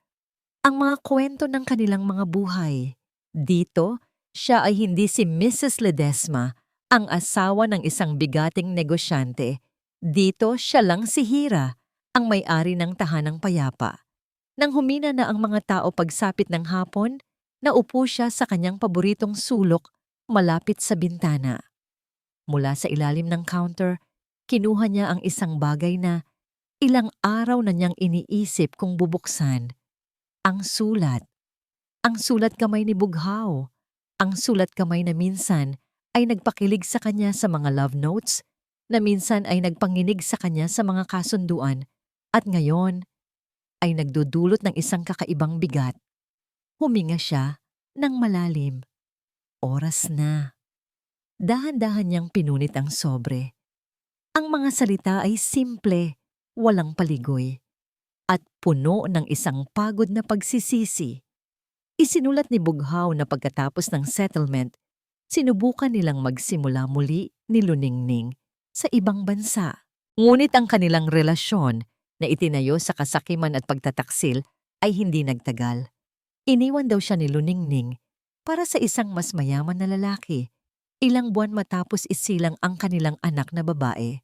ang mga kwento ng kanilang mga buhay. Dito, siya ay hindi si Mrs. Ledesma, ang asawa ng isang bigating negosyante. Dito, siya lang si Hira, ang may-ari ng Tahanang Payapa. Nang humina na ang mga tao pagsapit ng hapon, naupo siya sa kanyang paboritong sulok malapit sa bintana. Mula sa ilalim ng counter, kinuha niya ang isang bagay na ilang araw na niyang iniisip kung bubuksan. Ang sulat. Ang sulat kamay ni Bughaw. Ang sulat kamay na minsan ay nagpakilig sa kanya sa mga love notes, na minsan ay nagpanginig sa kanya sa mga kasunduan, at ngayon ay nagdudulot ng isang kakaibang bigat. Huminga siya ng malalim. Oras na. Dahan-dahan niyang pinunit ang sobre. Ang mga salita ay simple, walang paligoy, at puno ng isang pagod na pagsisisi. Isinulat ni Bughaw na pagkatapos ng settlement, sinubukan nilang magsimula muli ni Luningning sa ibang bansa. Ngunit ang kanilang relasyon na itinayo sa kasakiman at pagtataksil ay hindi nagtagal. Iniwan daw siya ni Luningning para sa isang mas mayaman na lalaki, ilang buwan matapos isilang ang kanilang anak na babae.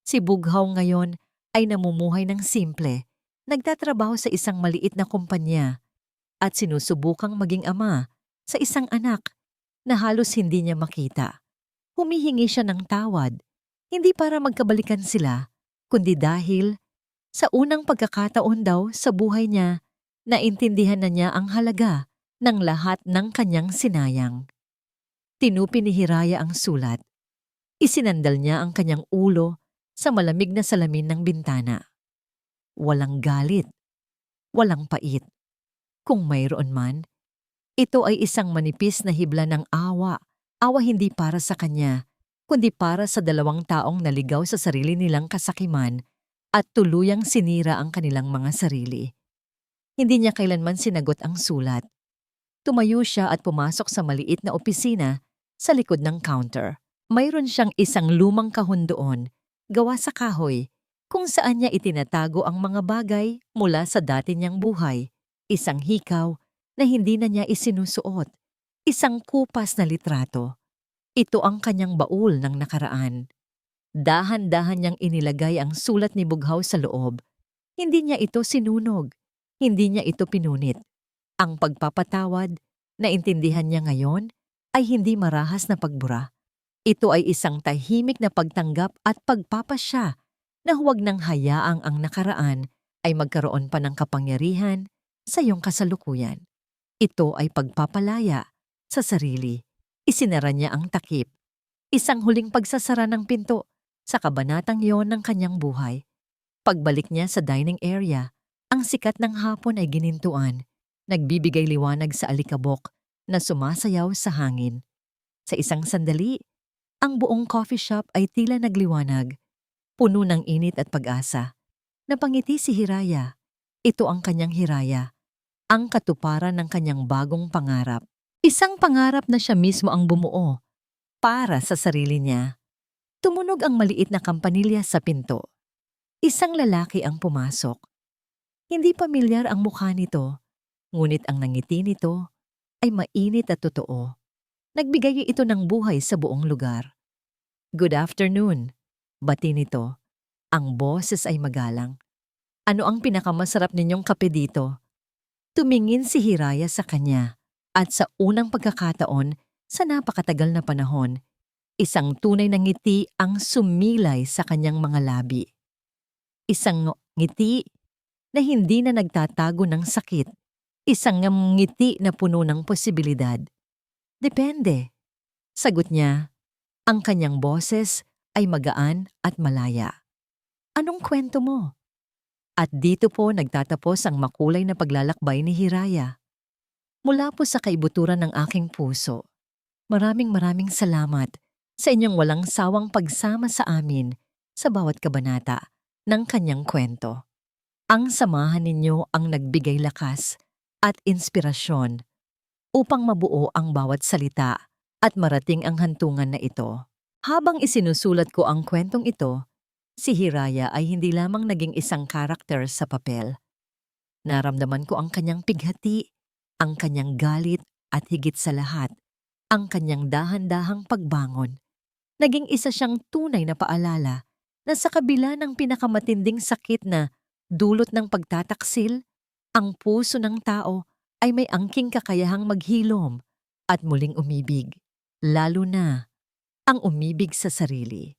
Si Bughaw ngayon ay namumuhay ng simple, nagtatrabaho sa isang maliit na kumpanya, at sinusubukang maging ama sa isang anak na halos hindi niya makita. Humihingi siya ng tawad, hindi para magkabalikan sila, kundi dahil sa unang pagkakataon daw sa buhay niya, naintindihan na niya ang halaga ng lahat ng kanyang sinayang. Tinupi ni Hiraya ang sulat. Isinandal niya ang kanyang ulo sa malamig na salamin ng bintana. Walang galit, walang pait. Kung mayroon man, ito ay isang manipis na hibla ng awa. Awa hindi para sa kanya, kundi para sa dalawang taong naligaw sa sarili nilang kasakiman at tuluyang sinira ang kanilang mga sarili. Hindi niya kailanman sinagot ang sulat. Tumayo siya at pumasok sa maliit na opisina sa likod ng counter. Mayroon siyang isang lumang kahon doon, gawa sa kahoy, kung saan niya itinatago ang mga bagay mula sa dati niyang buhay. Isang hikaw na hindi na niya isinusuot, isang kupas na litrato. Ito ang kanyang baul ng nakaraan. Dahan-dahan niyang inilagay ang sulat ni Bughaw sa loob. Hindi niya ito sinunog, hindi niya ito pinunit. Ang pagpapatawad na intindihan niya ngayon ay hindi marahas na pagbura. Ito ay isang tahimik na pagtanggap at pagpapasya na huwag nang hayaang ang nakaraan ay magkaroon pa ng kapangyarihan sa iyong kasalukuyan. Ito ay pagpapalaya sa sarili. Isinara niya ang takip. Isang huling pagsasara ng pinto sa kabanatang iyon ng kanyang buhay. Pagbalik niya sa dining area, ang sikat ng hapon ay ginintuan, nagbibigay liwanag sa alikabok na sumasayaw sa hangin. Sa isang sandali, ang buong coffee shop ay tila nagliwanag, puno ng init at pag-asa. Napangiti si Hiraya. Ito ang kanyang Hiraya, ang katuparan ng kanyang bagong pangarap. Isang pangarap na siya mismo ang bumuo para sa sarili niya. Tumunog ang maliit na kampanilya sa pinto. Isang lalaki ang pumasok. Hindi pamilyar ang mukha nito, Ngunit ang nangiti nito ay mainit at totoo. Nagbigay ito ng buhay sa buong lugar. Good afternoon, bati nito. Ang boses ay magalang. Ano ang pinakamasarap ninyong kape dito? Tumingin si Hiraya sa kanya at sa unang pagkakataon sa napakatagal na panahon, isang tunay na ngiti ang sumilay sa kanyang mga labi. Isang ngiti na hindi na nagtatago ng sakit. Isang ngiti na puno ng posibilidad. Depende. Sagot niya, ang kanyang boses ay magaan at malaya. Anong kwento mo? At dito po nagtatapos ang makulay na paglalakbay ni Hiraya. Mula po sa kaibuturan ng aking puso, maraming salamat sa inyong walang sawang pagsama sa amin sa bawat kabanata ng kanyang kwento. Ang samahan ninyo ang nagbigay lakas at inspirasyon upang mabuo ang bawat salita at marating ang hantungan na ito. Habang isinusulat ko ang kwentong ito, si Hiraya ay hindi lamang naging isang karakter sa papel. Naramdaman ko ang kanyang pighati, ang kanyang galit at higit sa lahat, ang kanyang dahan-dahang pagbangon. Naging isa siyang tunay na paalala na sa kabila ng pinakamatinding sakit na dulot ng pagtataksil, ang puso ng tao ay may angking kakayahang maghilom at muling umibig, lalo na ang umibig sa sarili.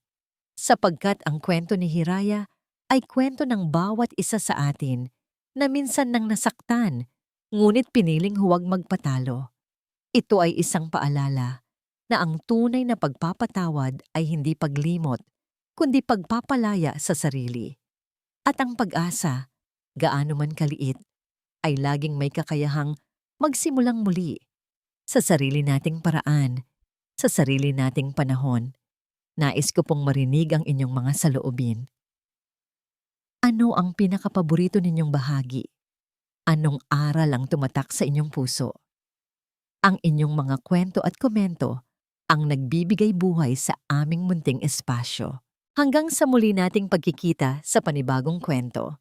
Sapagkat ang kwento ni Hiraya ay kwento ng bawat isa sa atin na minsan nang nasaktan, ngunit piniling huwag magpatalo. Ito ay isang paalala na ang tunay na pagpapatawad ay hindi paglimot, kundi pagpapalaya sa sarili. At ang pag-asa, gaano man kaliit, ay laging may kakayahang magsimulang muli sa sarili nating paraan, sa sarili nating panahon. Nais ko pong marinig ang inyong mga saloobin. Ano ang pinakapaborito ninyong bahagi? Anong aral ang tumatak sa inyong puso? Ang inyong mga kwento at komento ang nagbibigay buhay sa aming munting espasyo. Hanggang sa muli nating pagkikita sa panibagong kwento.